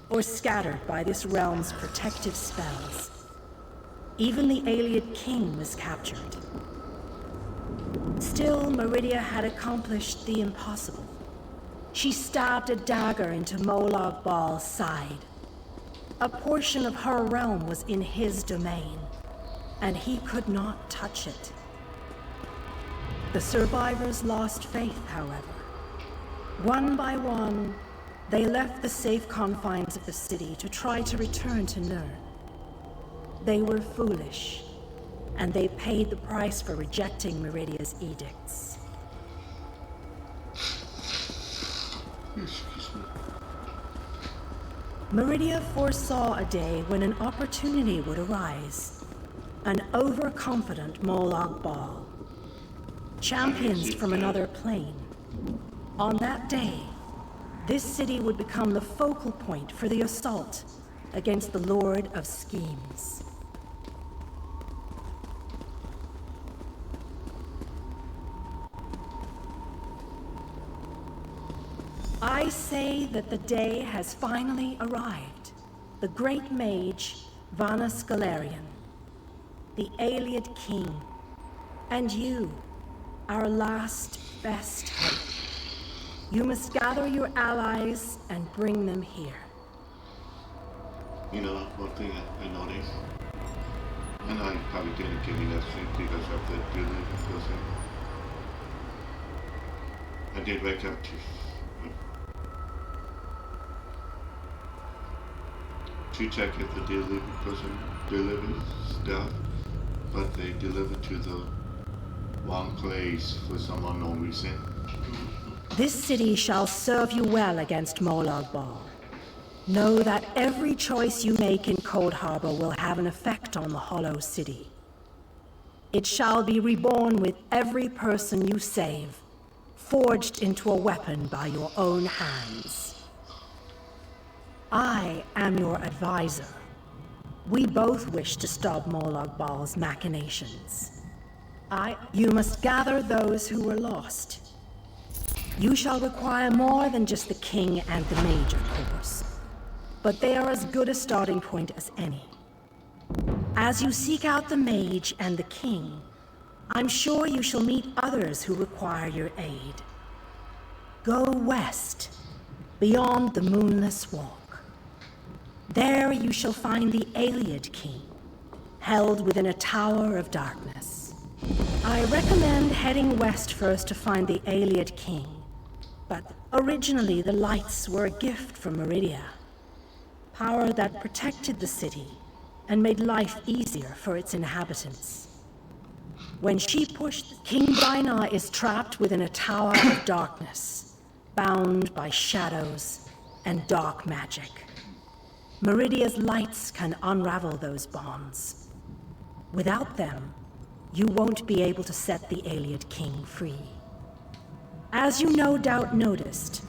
S22: or scattered by this realm's protective spells. Even the Ayleid King was captured. Still, Meridia had accomplished the impossible. She stabbed a dagger into Molag Bal's side. A portion of her realm was in his domain, and he could not touch it. The survivors lost faith, however. One by one, they left the safe confines of the city to try to return to Nirn. They were foolish, and they paid the price for rejecting Meridia's edicts. Meridia foresaw a day when an opportunity would arise. An overconfident Molag Bal. Champions from another plane. On that day, this city would become the focal point for the assault against the Lord of Schemes. I say that the day has finally arrived. The great mage, Vanus Galerian, the Ayleid King, and you, our last best hope. You must gather your allies and bring them here.
S1: You know, one thing I noticed, I know you probably didn't give me that sleep because of the delivery person. I did wake up to check if the delivery person delivered stuff, but they delivered to the wrong place for some unknown reason.
S22: This city shall serve you well against Molag Bal. Know that every choice you make in Cold Harbor will have an effect on the Hollow City. It shall be reborn with every person you save, forged into a weapon by your own hands. I am your advisor. We both wish to stop Molag Bal's machinations. You must gather those who were lost. You shall require more than just the king and the mage, of course. But they are as good a starting point as any. As you seek out the mage and the king, I'm sure you shall meet others who require your aid. Go west beyond the Moonless Walk. There you shall find the Ayleid King, held within a tower of darkness. I recommend heading west first to find the Ayleid King, but originally the lights were a gift from Meridia. Power that protected the city and made life easier for its inhabitants. When she pushed, King Dainar is trapped within a tower of darkness, bound by shadows and dark magic. Meridia's lights can unravel those bonds. Without them, you won't be able to set the Ayleid King free. As you no doubt noticed,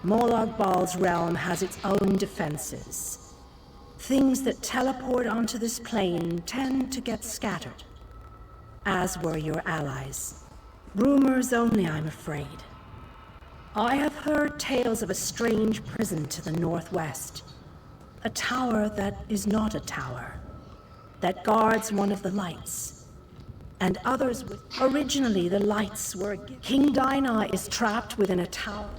S22: Molag Bal's realm has its own defenses. Things that teleport onto this plane tend to get scattered, as were your allies. Rumors only, I'm afraid. I have heard tales of a strange prison to the northwest. A tower that is not a tower, that guards one of the lights. And others with... Originally, the lights were... King Dainar is trapped within a tower.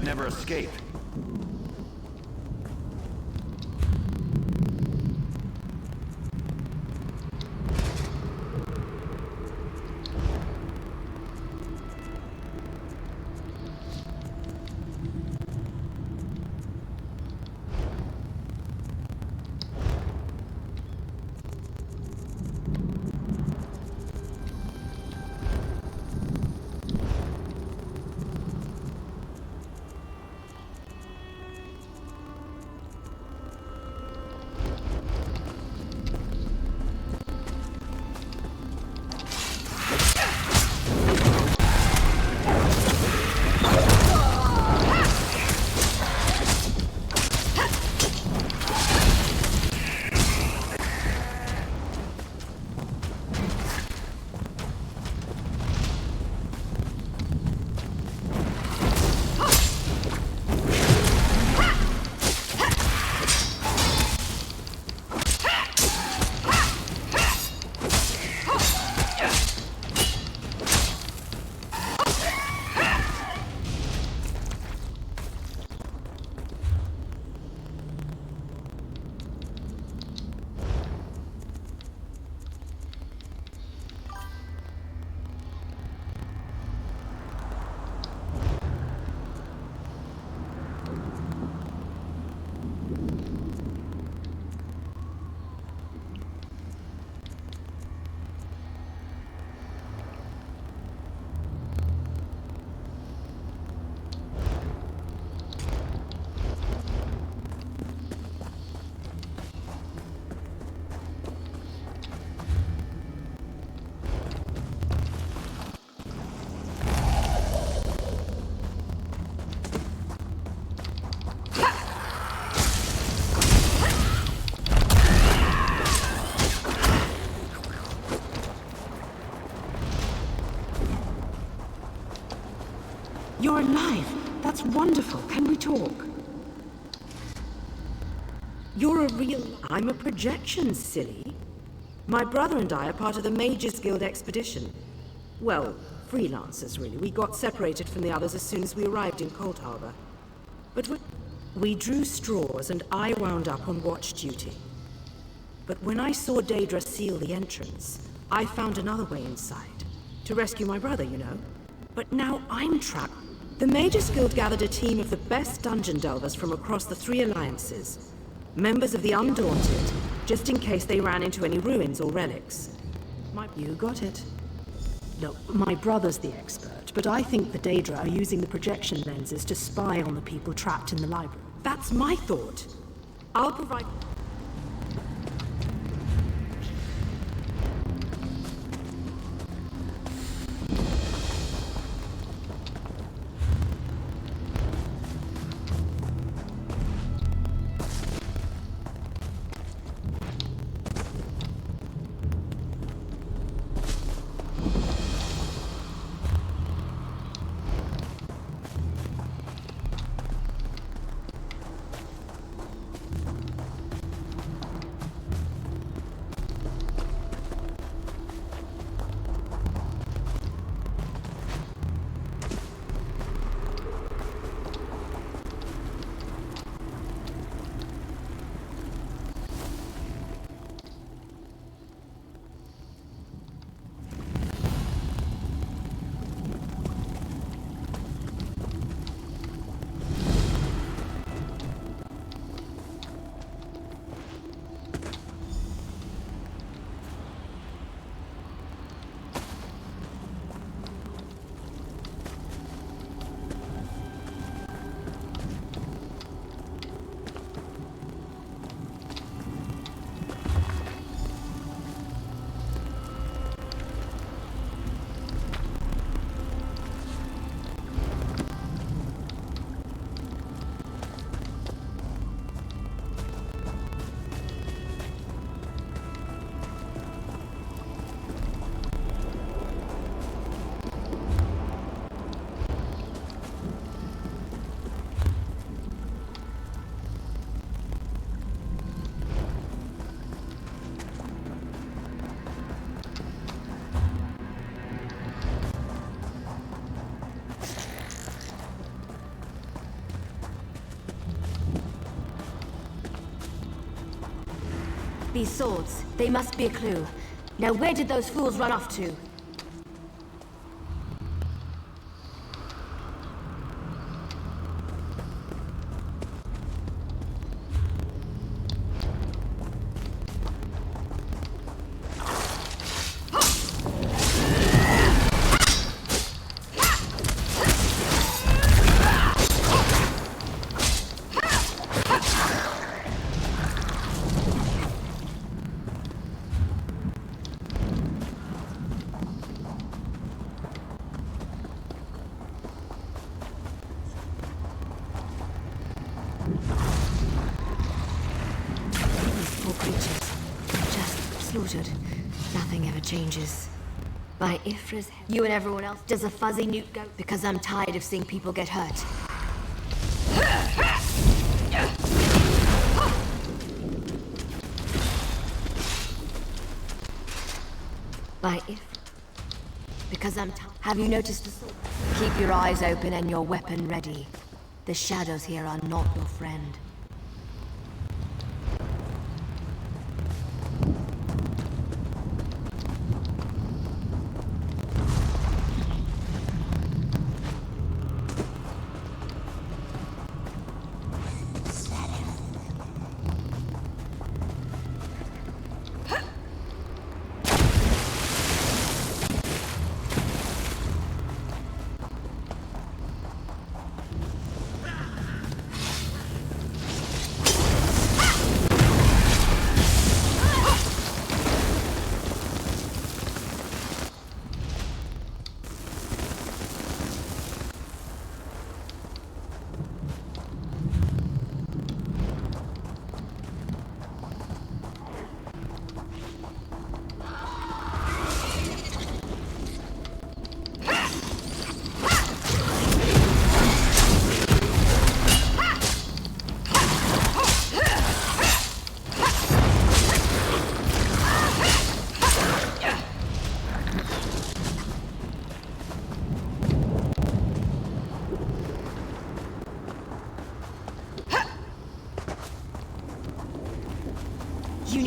S17: Never escape.
S2: You're alive. That's wonderful. Can we talk? You're a real... I'm a projection, silly. My brother and I are part of the Mages Guild expedition. Well, freelancers, really. We got separated from the others as soon as we arrived in Cold Harbor. But we drew straws and I wound up on watch duty. But when I saw Daedra seal the entrance, I found another way inside. To rescue my brother, you know. But now I'm trapped. The Mages Guild gathered a team of the best dungeon delvers from across the 3 alliances. Members of the Undaunted, just in case they ran into any ruins or relics. You got it. Look, my brother's the expert, but I think the Daedra are using the projection lenses to spy on the people trapped in the library. That's my thought. I'll provide...
S6: These swords, they must be a clue. Now where did those fools run off to? Nothing ever changes. By Ifra's head. You and everyone else does a fuzzy newt go because I'm tired of seeing people get hurt. By Ifra. Because I'm tired. Have you noticed the sword? Keep your eyes open and your weapon ready. The shadows here are not your friend.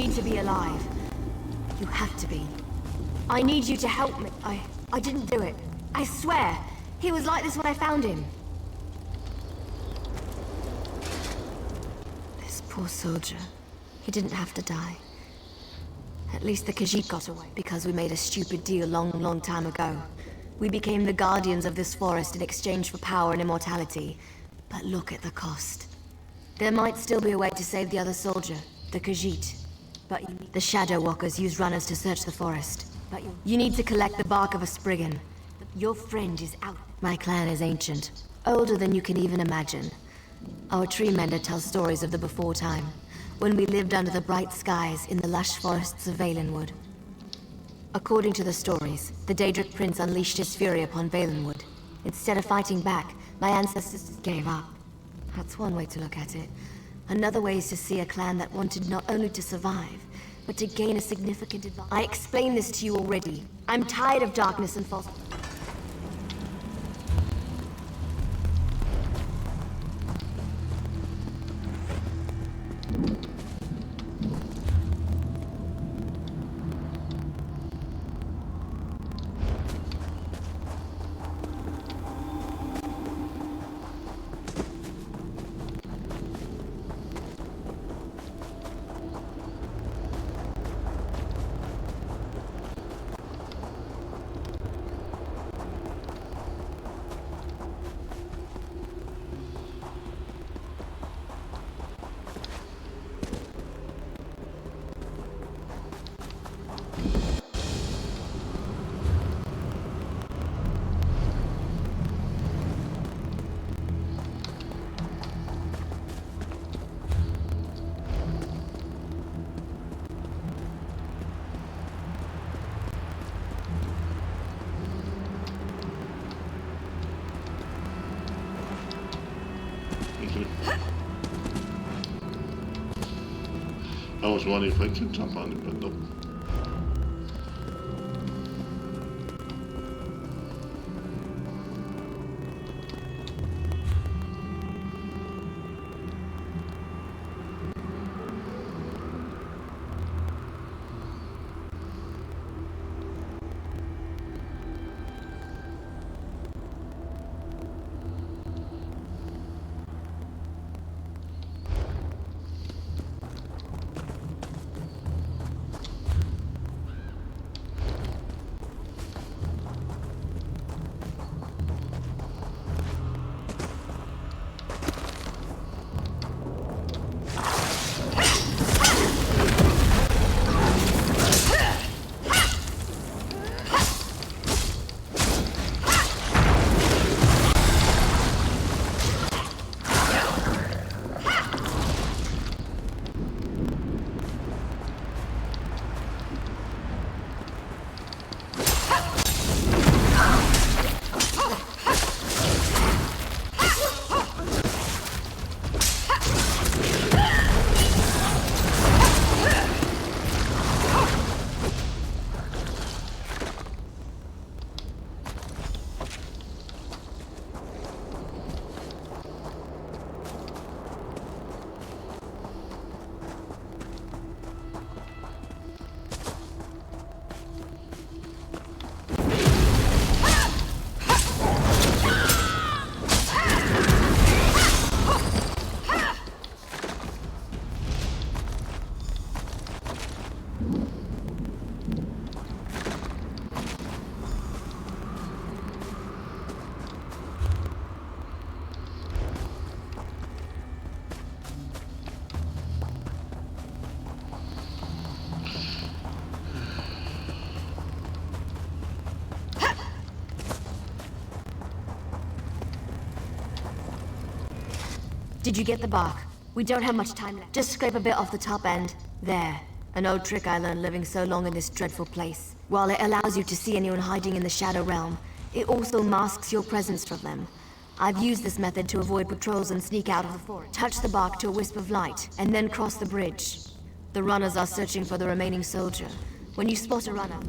S6: need to be alive. You have to be. I need you to help me. I didn't do it. I swear. He was like this when I found him. This poor soldier. He didn't have to die. At least the Khajiit got away because we made a stupid deal long time ago. We became the guardians of this forest in exchange for power and immortality. But look at the cost. There might still be a way to save the other soldier, the Khajiit. But the Shadow Walkers use runners to search the forest. But you need to collect the bark of a Spriggan. Your friend is out. My clan is ancient, older than you can even imagine. Our tree mender tells stories of the before time, when we lived under the bright skies in the lush forests of Valenwood. According to the stories, the Daedric Prince unleashed his fury upon Valenwood. Instead of fighting back, my ancestors gave up. That's one way to look at it. Another way is to see a clan that wanted not only to survive, but to gain a significant advantage. I explained this to you already. I'm tired of darkness and false...
S1: I was wondering if I could jump on it, but nope.
S6: Did you get the bark? We don't have much time left. Just scrape a bit off the top end. There. An old trick I learned living so long in this dreadful place. While it allows you to see anyone hiding in the Shadow Realm, it also masks your presence from them. I've used this method to avoid patrols and sneak out of the forest. Touch the bark to a wisp of light, and then cross the bridge. The runners are searching for the remaining soldier. When you spot a runner,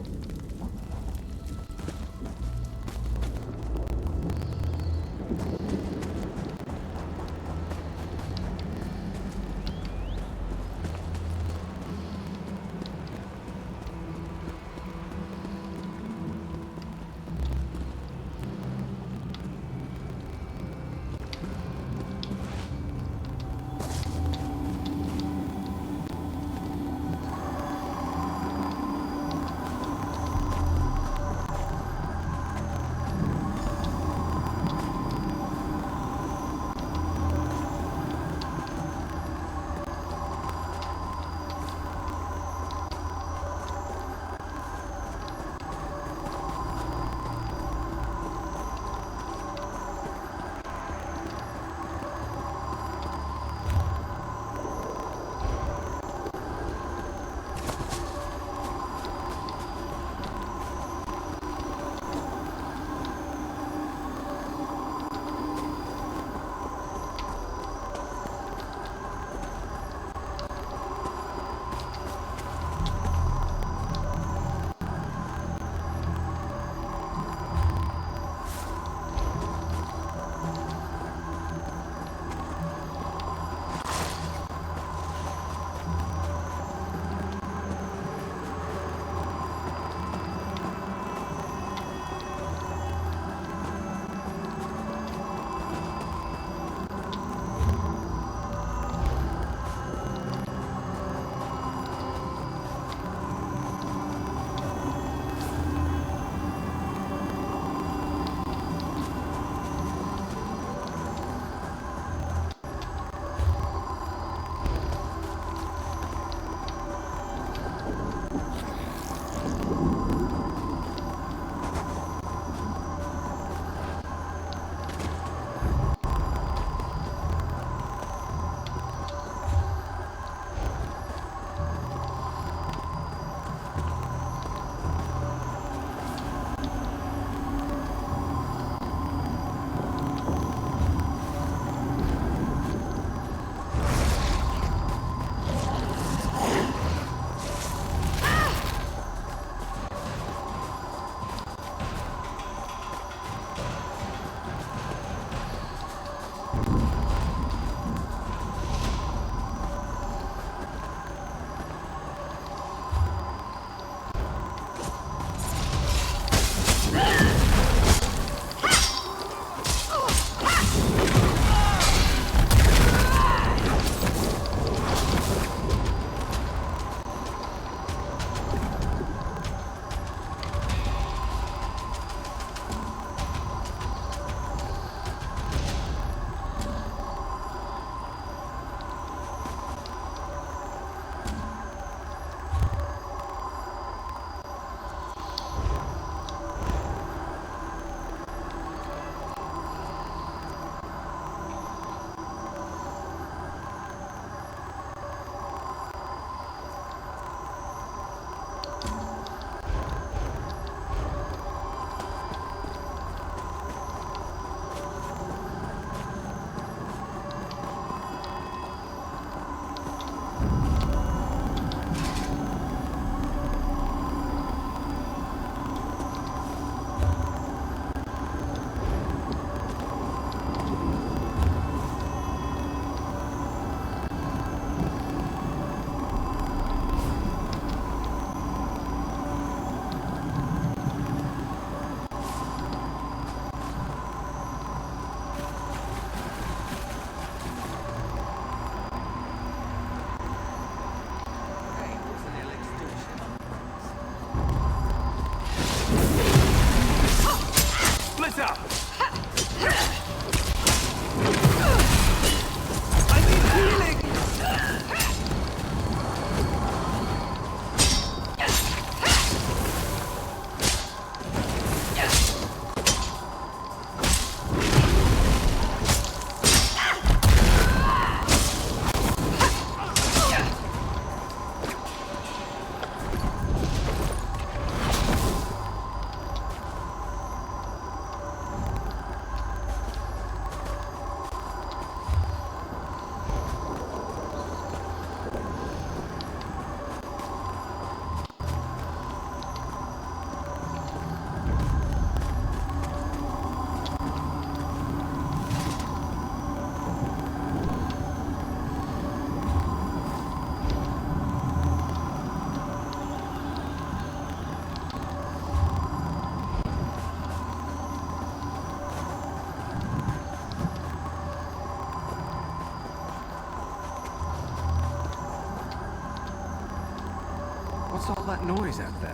S13: What's all that noise out there?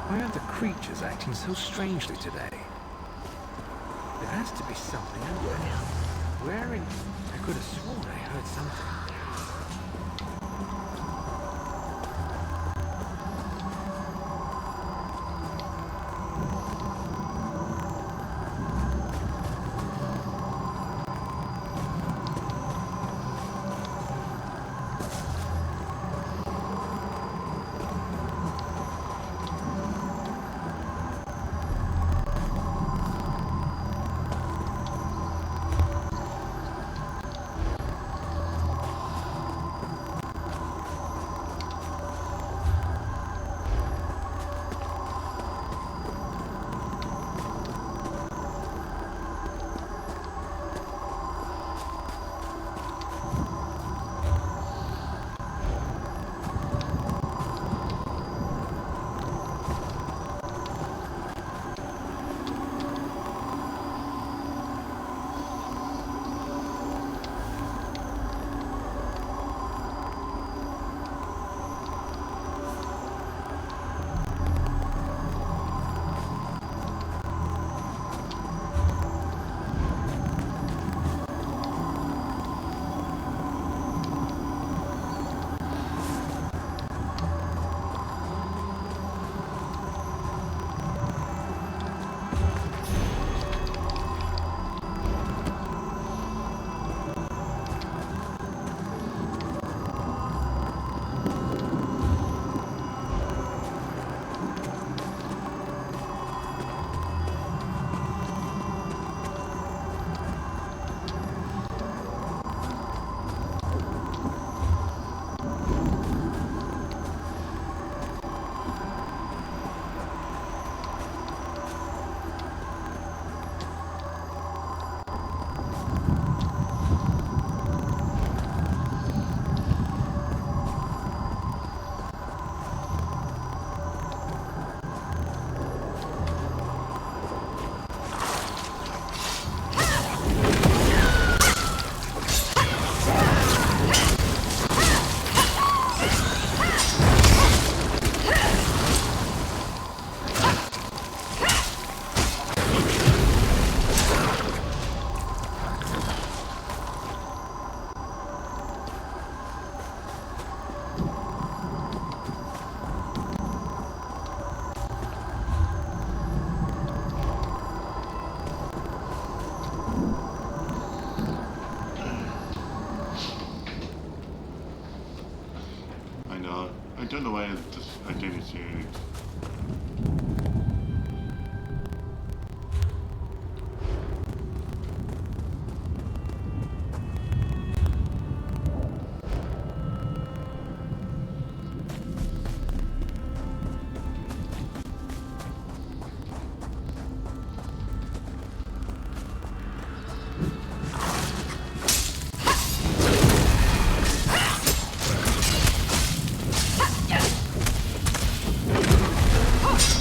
S13: Why are the creatures acting so strangely today? There has to be something out there. Where in... I could have sworn I heard something.
S1: I don't know why I did it here.
S9: Huh!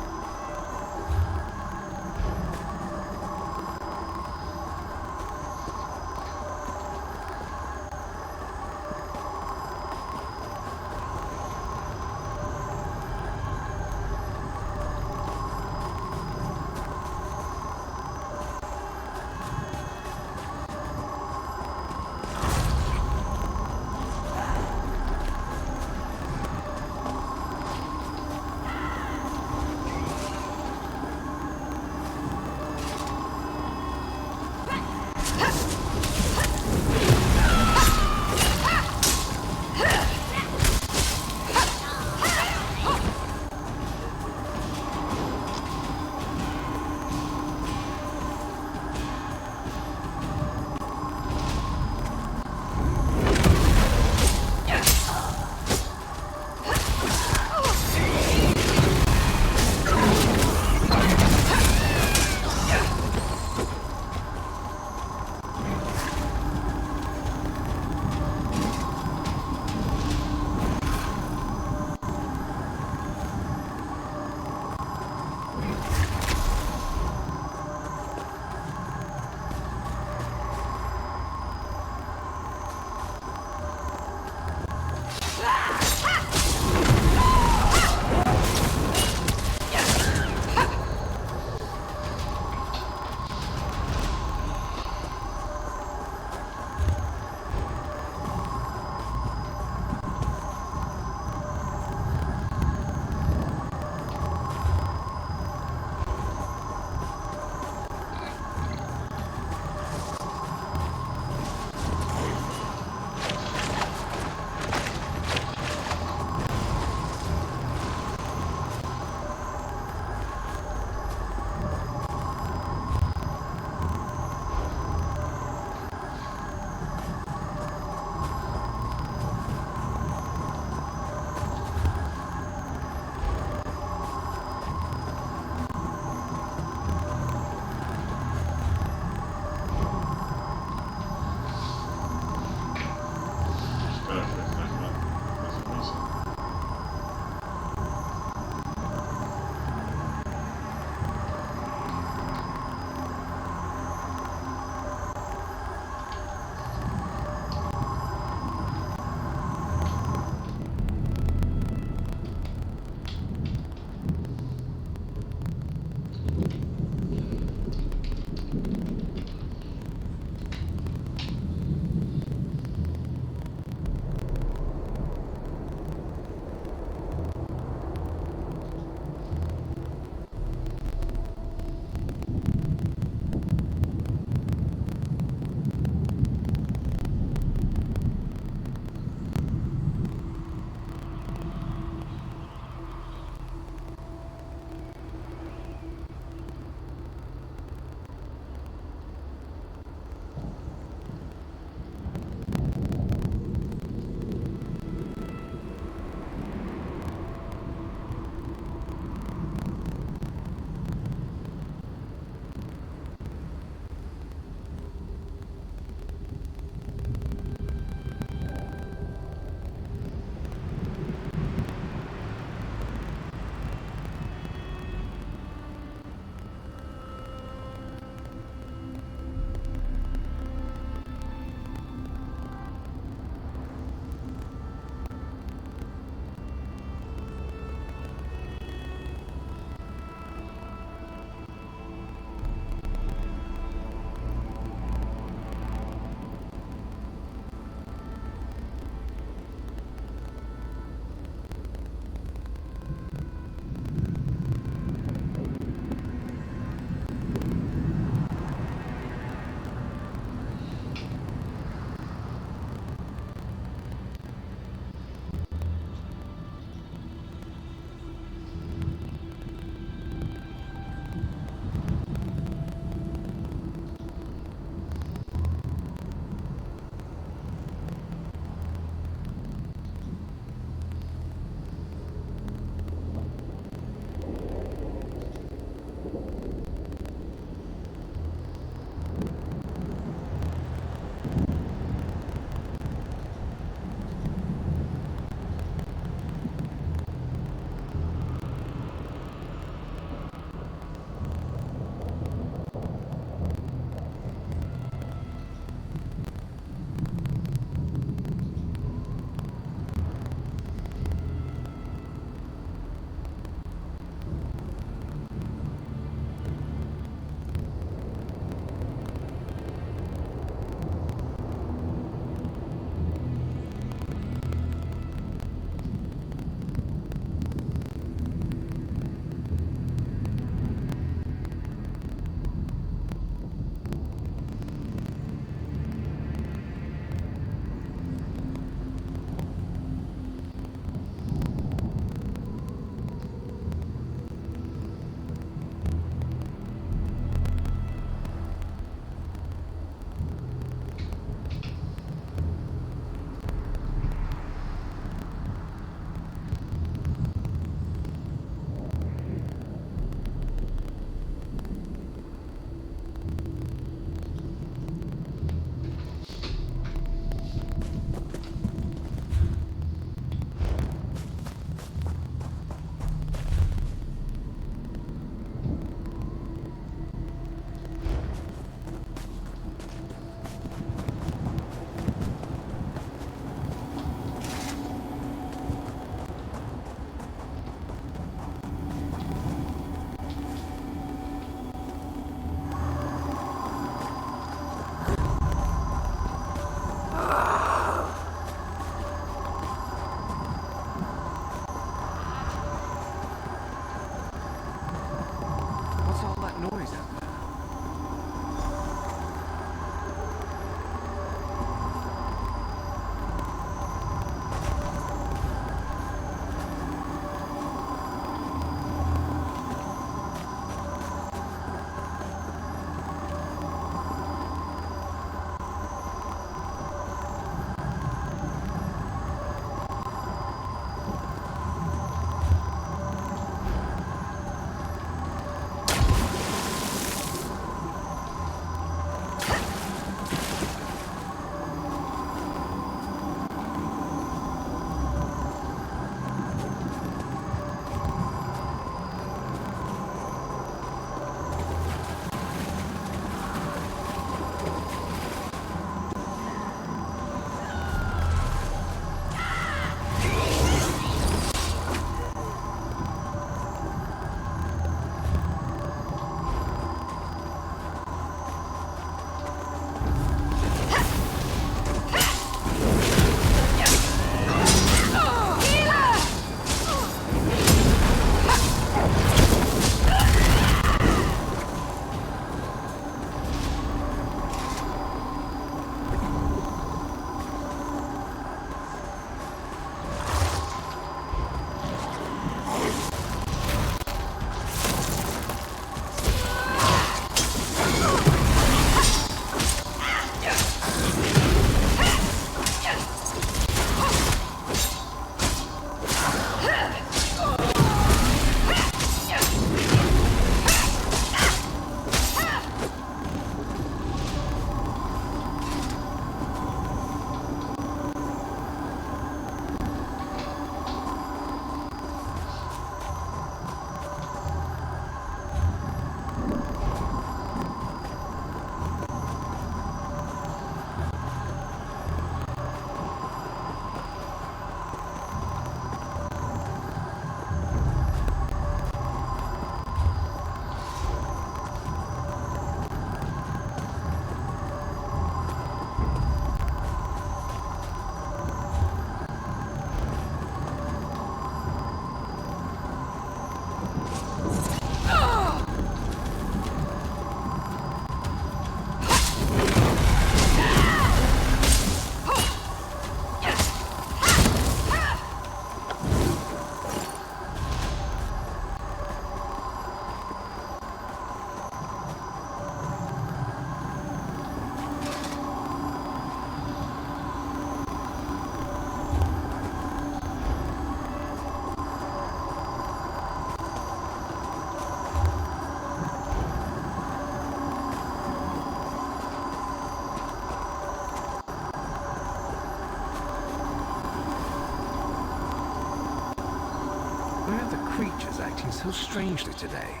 S13: creatures acting so strangely today?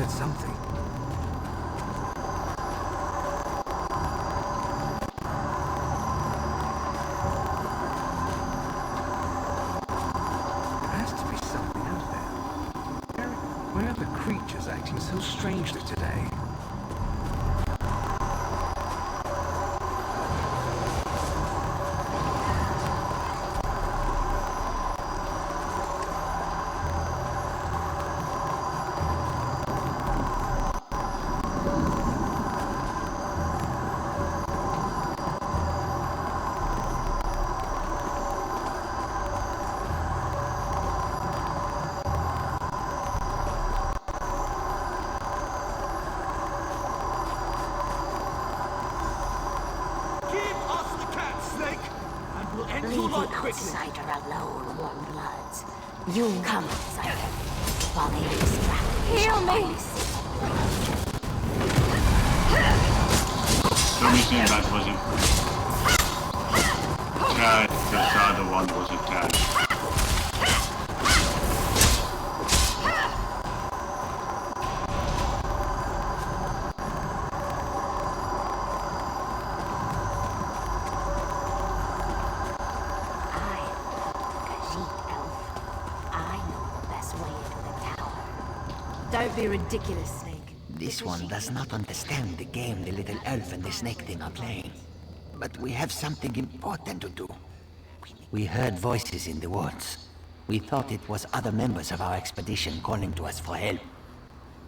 S13: heard something. There has to be something out there. Why are the creatures acting so strangely today?
S6: Leave the outsider alone, warm bloods. You come outsider, while they are distracted. Heal me!
S1: Don't you think that wasn't Tad, because the other one wasn't Tad.
S6: Don't be ridiculous, Snake.
S9: This one does not understand the game the little elf and the snake thing are playing. But we have something important to do. We heard voices in the woods. We thought it was other members of our expedition calling to us for help.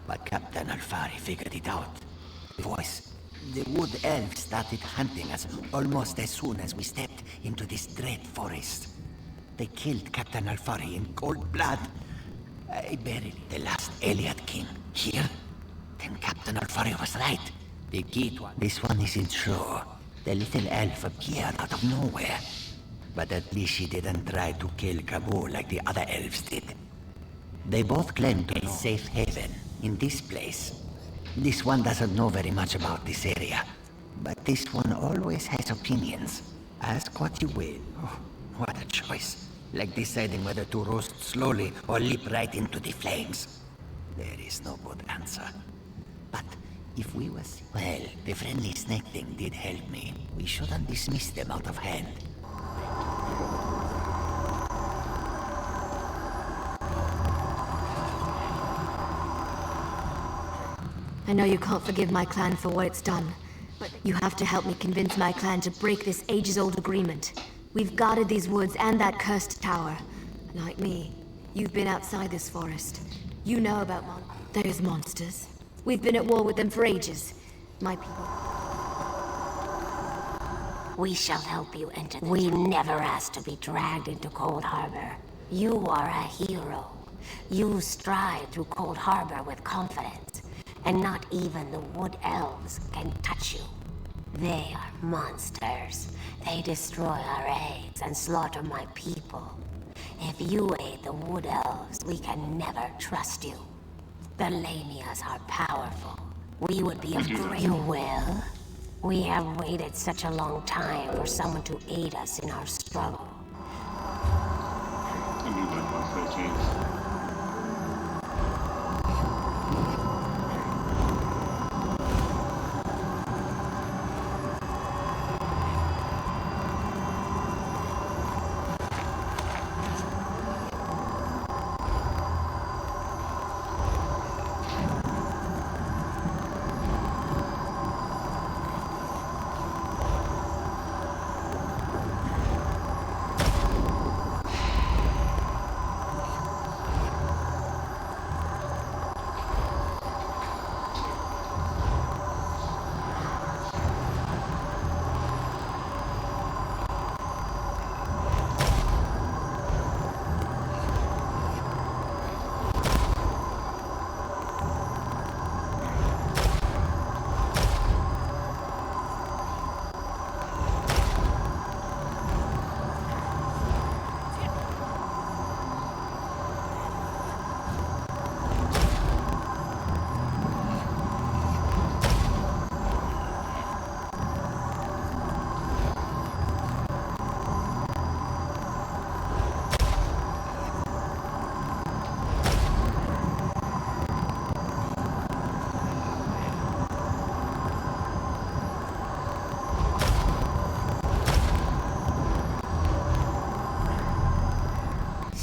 S9: But Captain Alfari figured it out. The voice. The wood elves started hunting us almost as soon as we stepped into this dread forest. They killed Captain Alfari in cold blood. I buried the last Eliad king here. Then Captain Alfari was right. The Geet one. This one isn't sure. The little elf appeared out of nowhere. But at least she didn't try to kill Kabul like the other elves did. They both claim to be safe haven in this place. This one doesn't know very much about this area. But this one always has opinions. Ask what you will. Oh, what a choice. Like deciding whether to roast slowly or leap right into the flames. There is no good answer. But if we was... Well, the friendly snake thing did help me. We shouldn't dismiss them out of hand.
S6: I know you can't forgive my clan for what it's done, but you have to help me convince my clan to break this ages-old agreement. We've guarded these woods and that cursed tower. Like me, you've been outside this forest. You know about those monsters. We've been at war with them for ages. My people...
S10: We shall help you enter the... We never asked to be dragged into Cold Harbor. You are a hero. You stride through Cold Harbor with confidence, and not even the wood elves can touch you. They are monsters. They destroy our eggs and slaughter my people. If you aid the wood elves, we can never trust you. The Lamias are powerful. We would be of great... You will? We have waited such a long time for someone to aid us in our struggle.
S1: I knew that one for a change.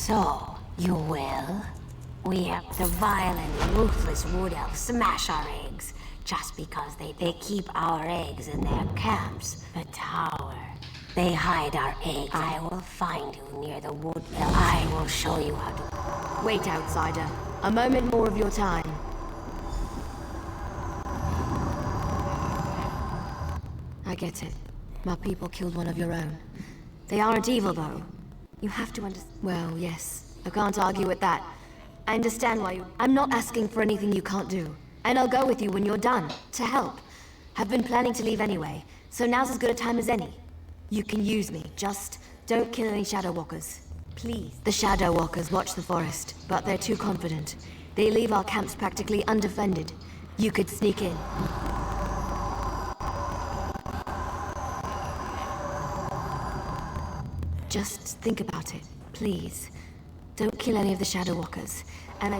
S10: So, you will? We have the vile and ruthless wood elves smash our eggs, just because they keep our eggs in their camps. The tower. They hide our eggs. I will find you near the wood elf. I will show you how to...
S6: Wait, outsider. A moment more of your time. I get it. My people killed one of your own. They aren't evil, though. You have to understand... Well, yes. I can't argue with that. I understand why you... I'm not asking for anything you can't do. And I'll go with you when you're done, to help. I've been planning to leave anyway, so now's as good a time as any. You can use me, just don't kill any Shadow Walkers. Please. The Shadow Walkers watch the forest, but they're too confident. They leave our camps practically undefended. You could sneak in. Just think about it, please. Don't kill any of the Shadow Walkers, and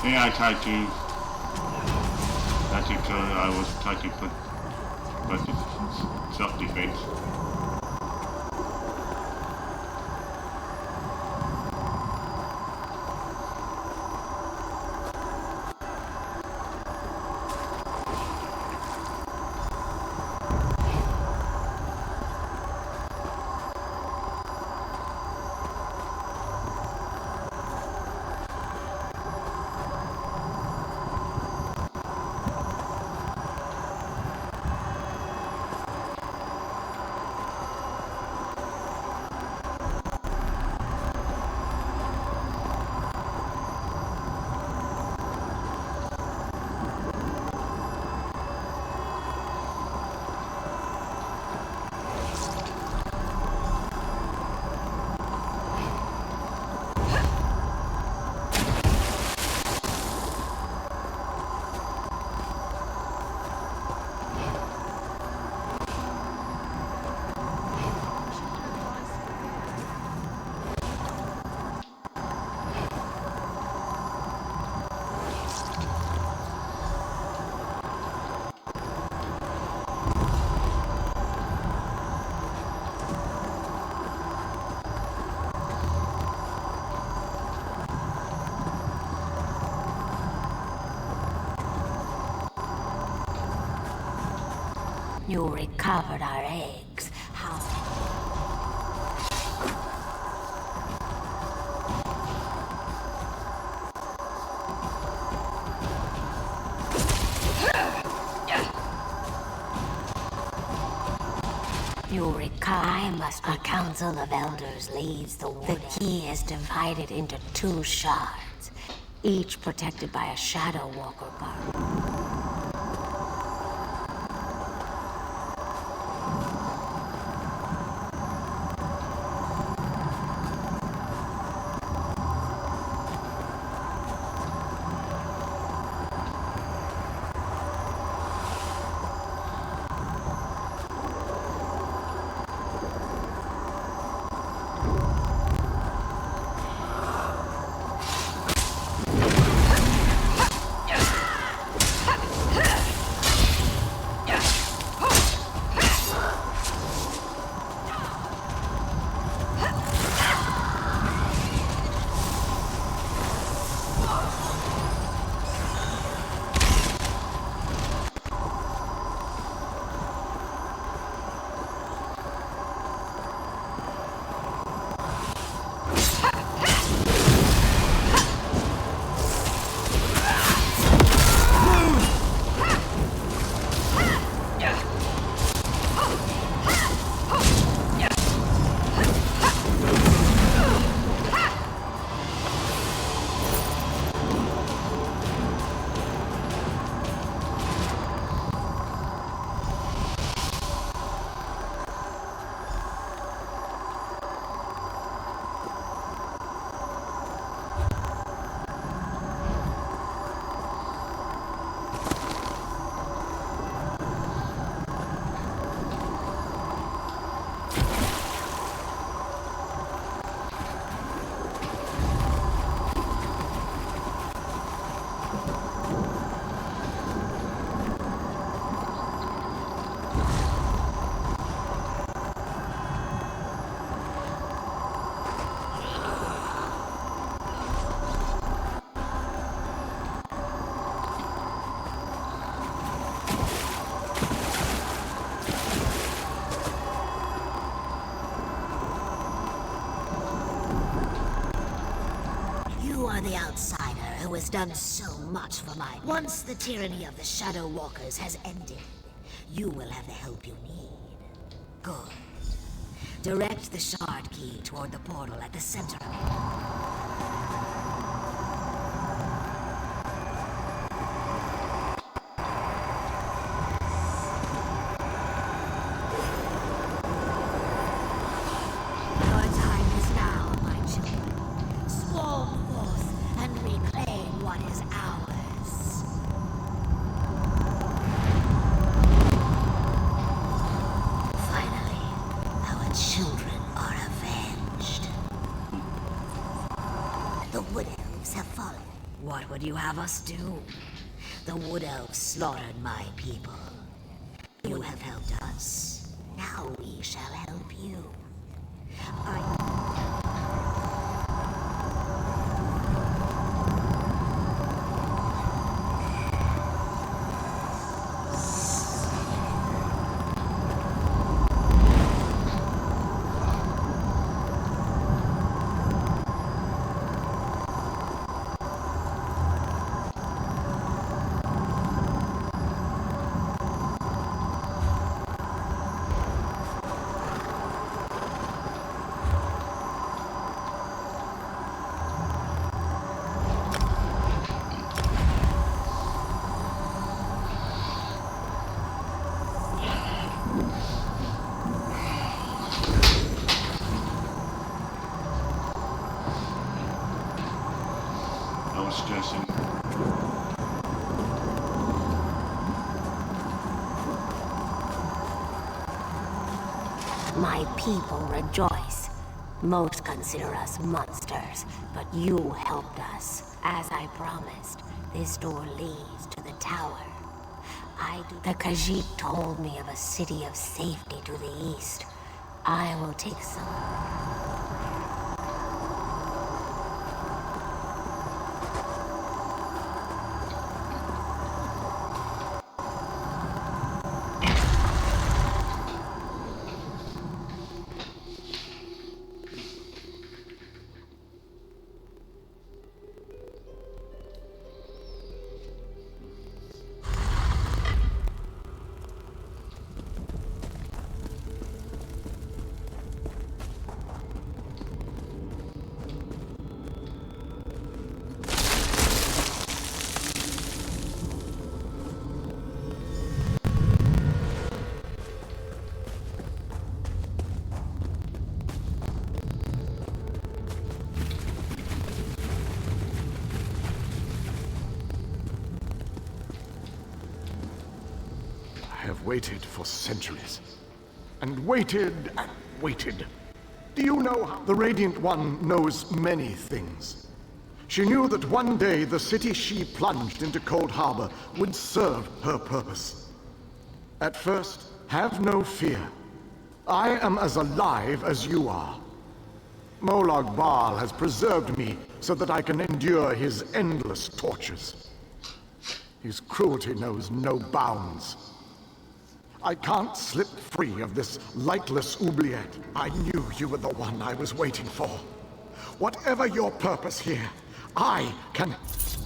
S1: Yeah, I was trying to put self-defense.
S10: You recovered our eggs. How? You recover. I must. A council of elders leads the war. The key is divided into 2 shards, each protected by a Shadow Walker guard. who has done so much for my... Once the tyranny of the Shadow Walkers has ended, you will have the help you need. Good. Direct the shard key toward the portal at the center of it. What would you have us do? The Wood Elves slaughtered my people. You have helped us. Now we shall help you. My people rejoice. Most consider us monsters, but you helped us. As I promised, this door leads to the tower. The Khajiit told me of a city of safety to the east. I will take some.
S8: I have waited for centuries. And waited and waited. Do you know how the Radiant One knows many things? She knew that one day the city she plunged into Cold Harbor would serve her purpose. At first, have no fear. I am as alive as you are. Molag Bal has preserved me so that I can endure his endless tortures. His cruelty knows no bounds. I can't slip free of this lightless oubliette. I knew you were the one I was waiting for. Whatever your purpose here, I can...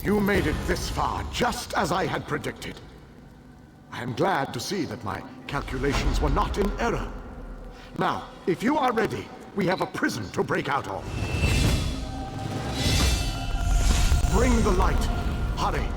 S8: You made it this far, just as I had predicted. I am glad to see that my calculations were not in error. Now, if you are ready, we have a prison to break out of. Bring the light. Hurry.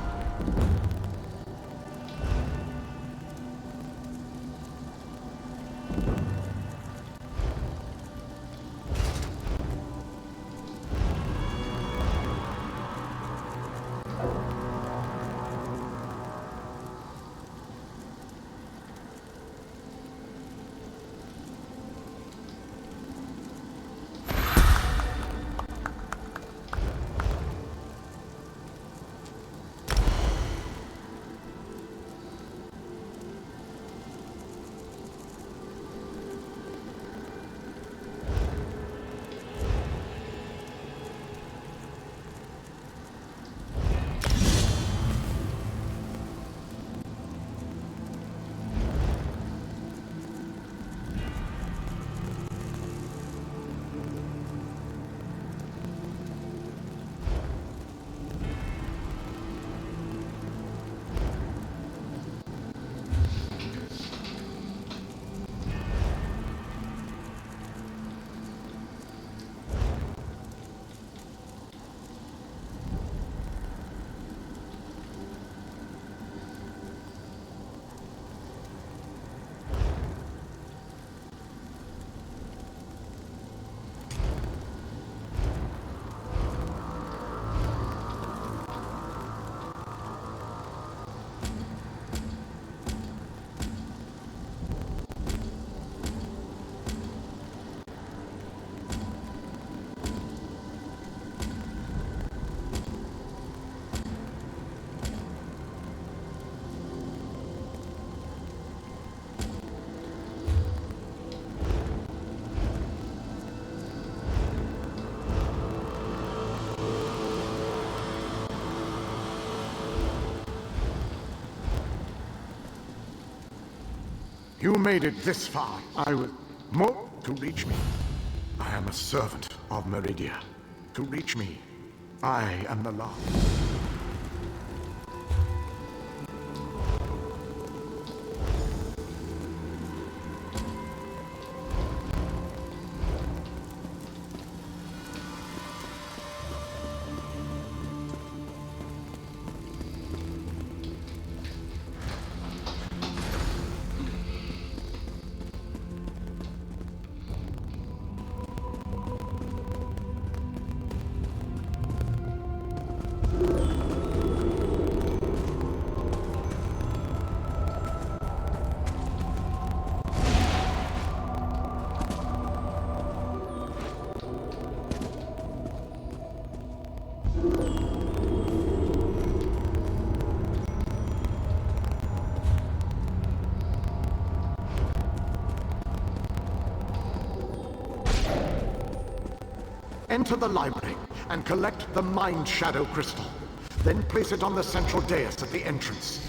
S8: You made it this far. I was... More to reach me. I am a servant of Meridia. To reach me, I am the last. Enter the library and collect the Mind Shadow Crystal. Then place it on the central dais at the entrance.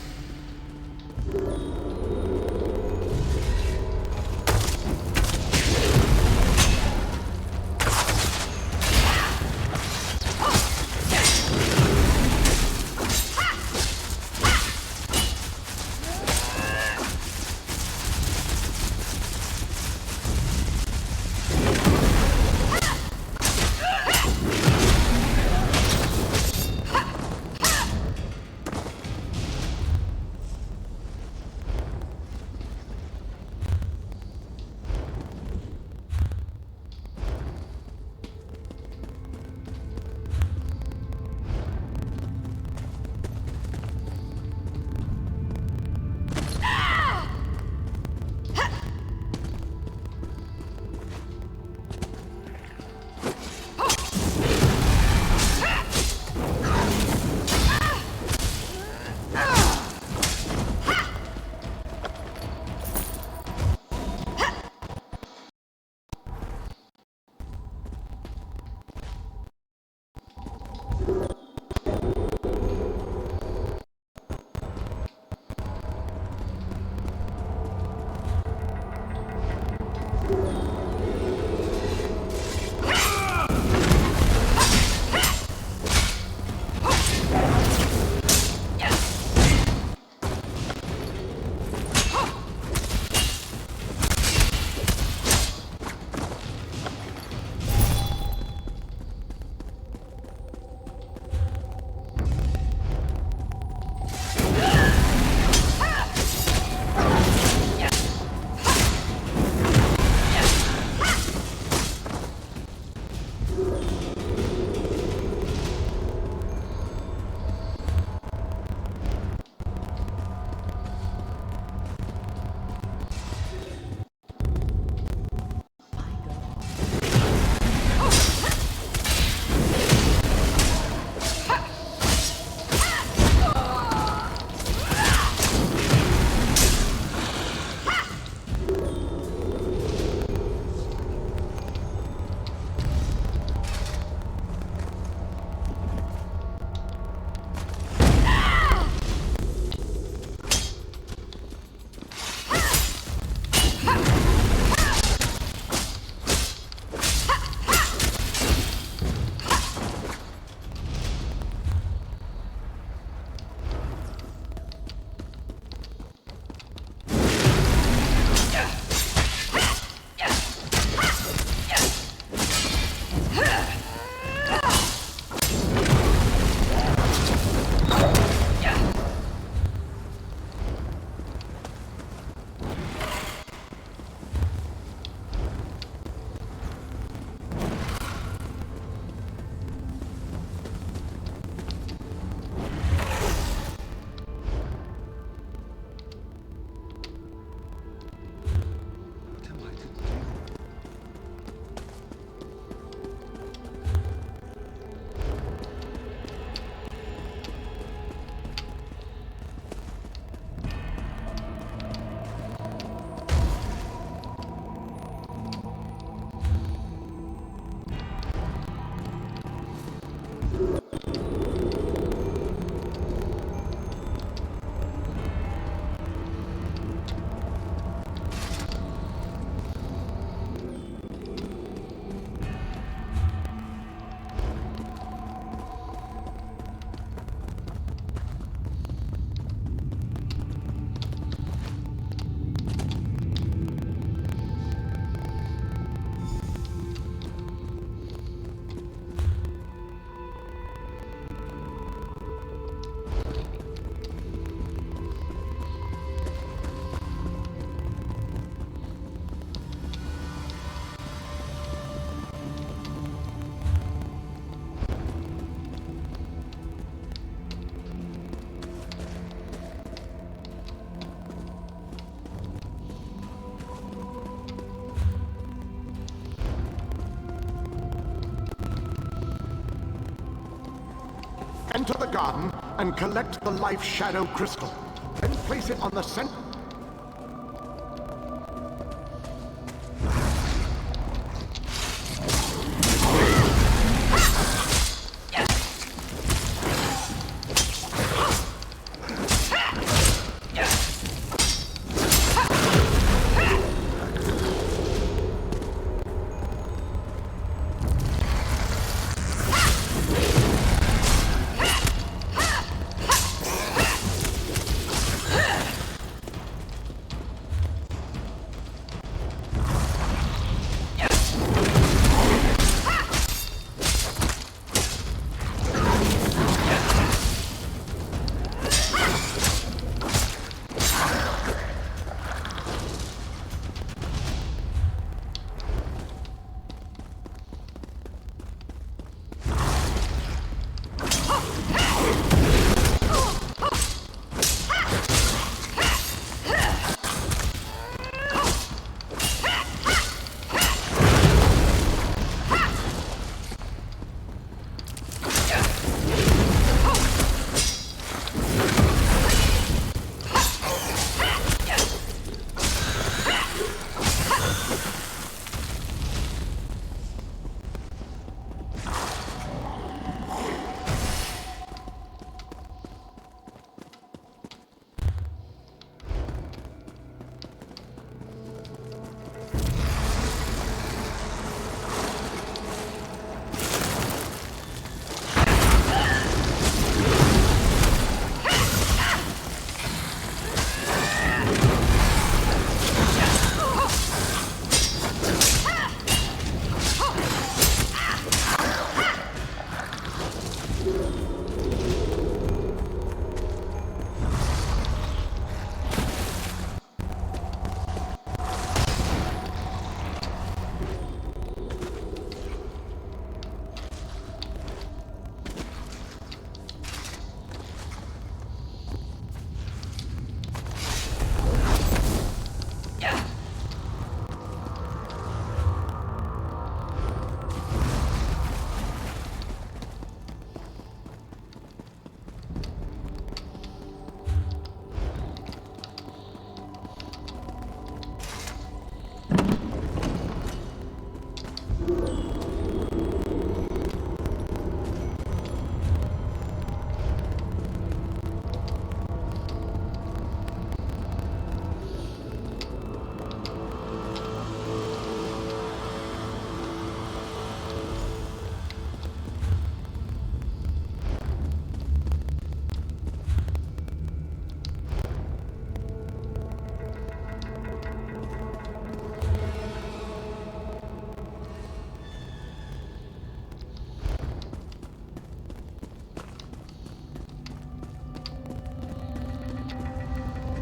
S8: Enter the garden and collect the Life Shadow Crystal. Then place it on the center...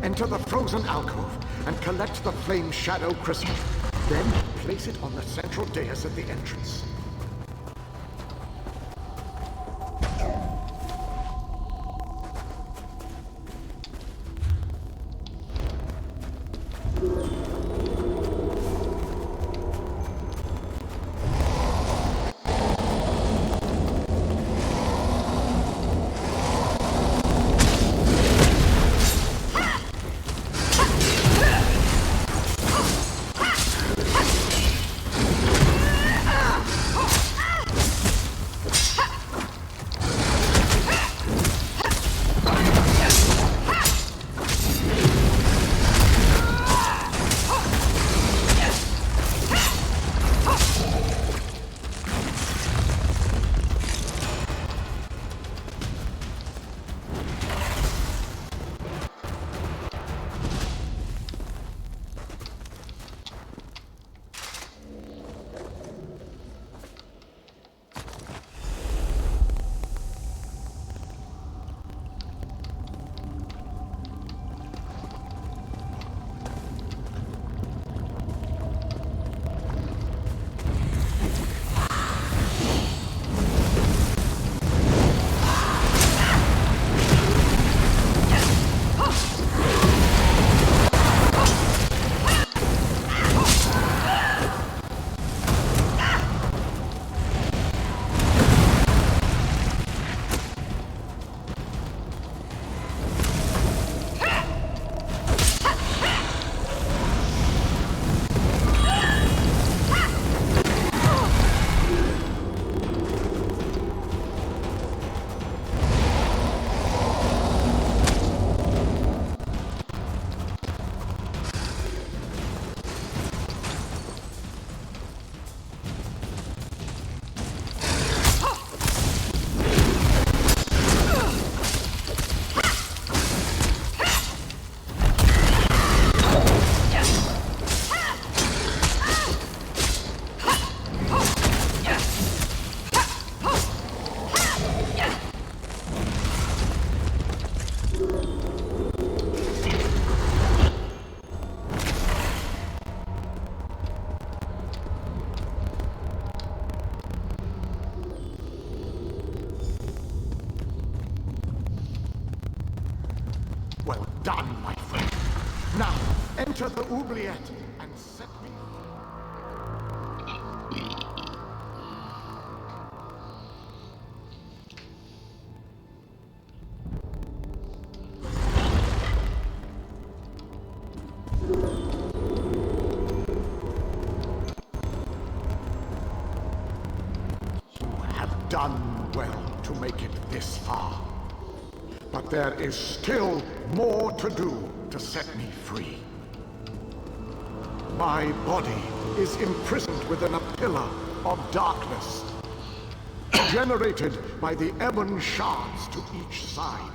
S8: Enter the frozen alcove and collect the Flame Shadow Crystal. Then place it on the central dais at the entrance. enter the oubliette and set me... You have done well to make it this far. But there is still more to do to set me free. My body is imprisoned within a pillar of darkness, generated by the ebon shards to each side.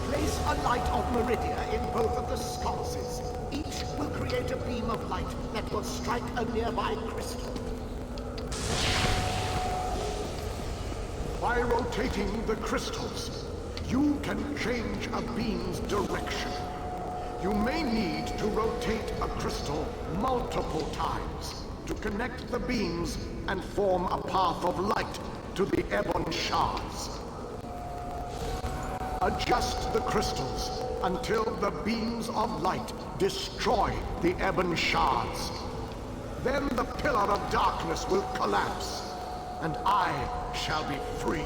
S5: Place a light of Meridia in both of the sconces. Each will create a beam of light that will strike a nearby crystal.
S8: By rotating the crystals, you can change a beam's direction. You may need to rotate a crystal multiple times to connect the beams and form a path of light to the ebon shards. Adjust the crystals until the beams of light destroy the ebon shards. Then the pillar of darkness will collapse, and I shall be free.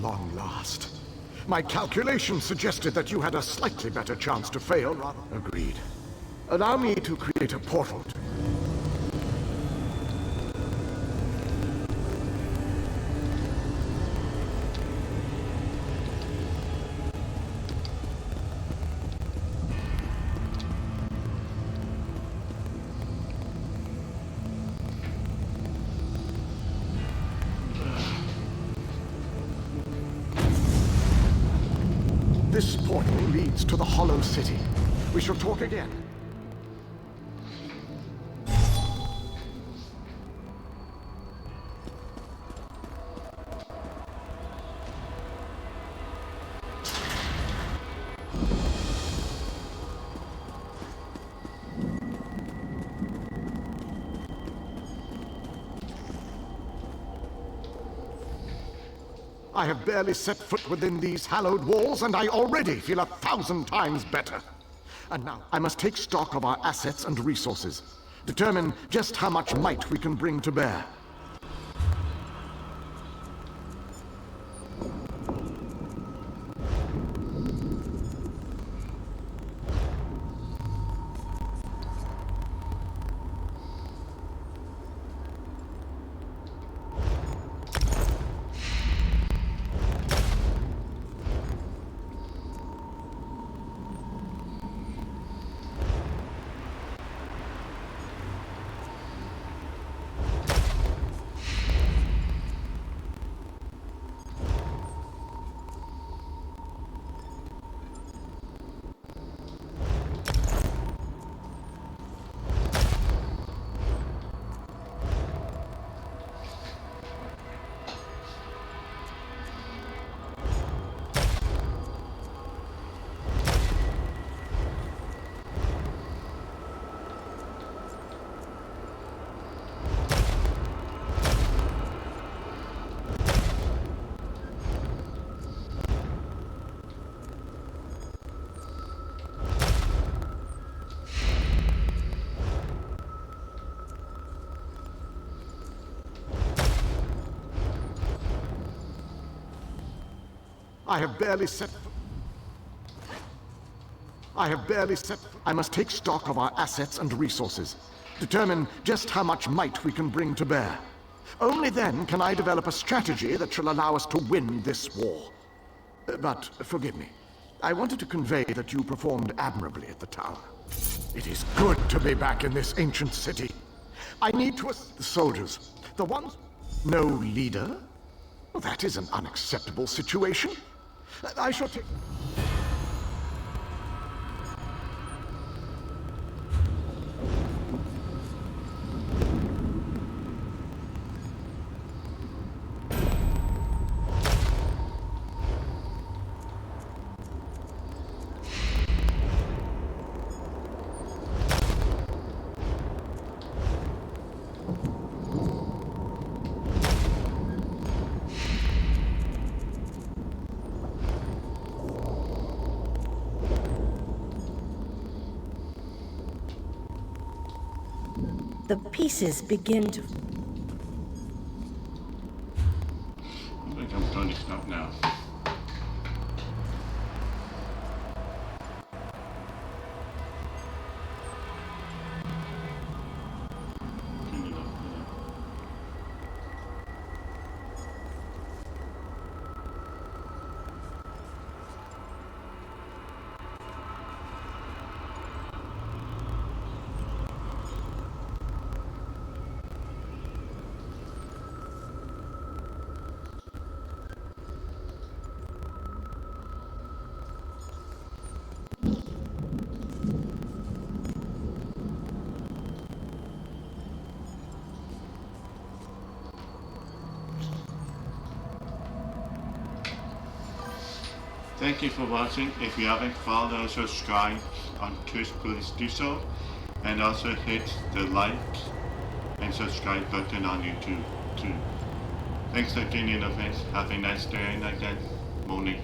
S8: long last. My calculations suggested that you had a slightly better chance to fail rather... Agreed. Allow me to create a portal to... This portal leads to the Hollow City. We shall talk again. I have barely set foot within these hallowed walls, and I already feel 1,000 times better. And now, I must take stock of our assets and resources. Determine just how much might we can bring to bear. I have barely set... I must take stock of our assets and resources. Determine just how much might we can bring to bear. Only then can I develop a strategy that shall allow us to win this war. But forgive me. I wanted to convey that you performed admirably at the tower. It is good to be back in this ancient city. I need to... The soldiers. The ones... No leader? Well, that is an unacceptable situation. I shall take...
S22: The pieces begin to...
S1: I think I'm going to stop now. Thank you for watching. If you haven't followed or subscribed on Twitch, please do so. And also hit the like and subscribe button on YouTube too. Thanks for tuning in, friends. Have a nice day and night, morning.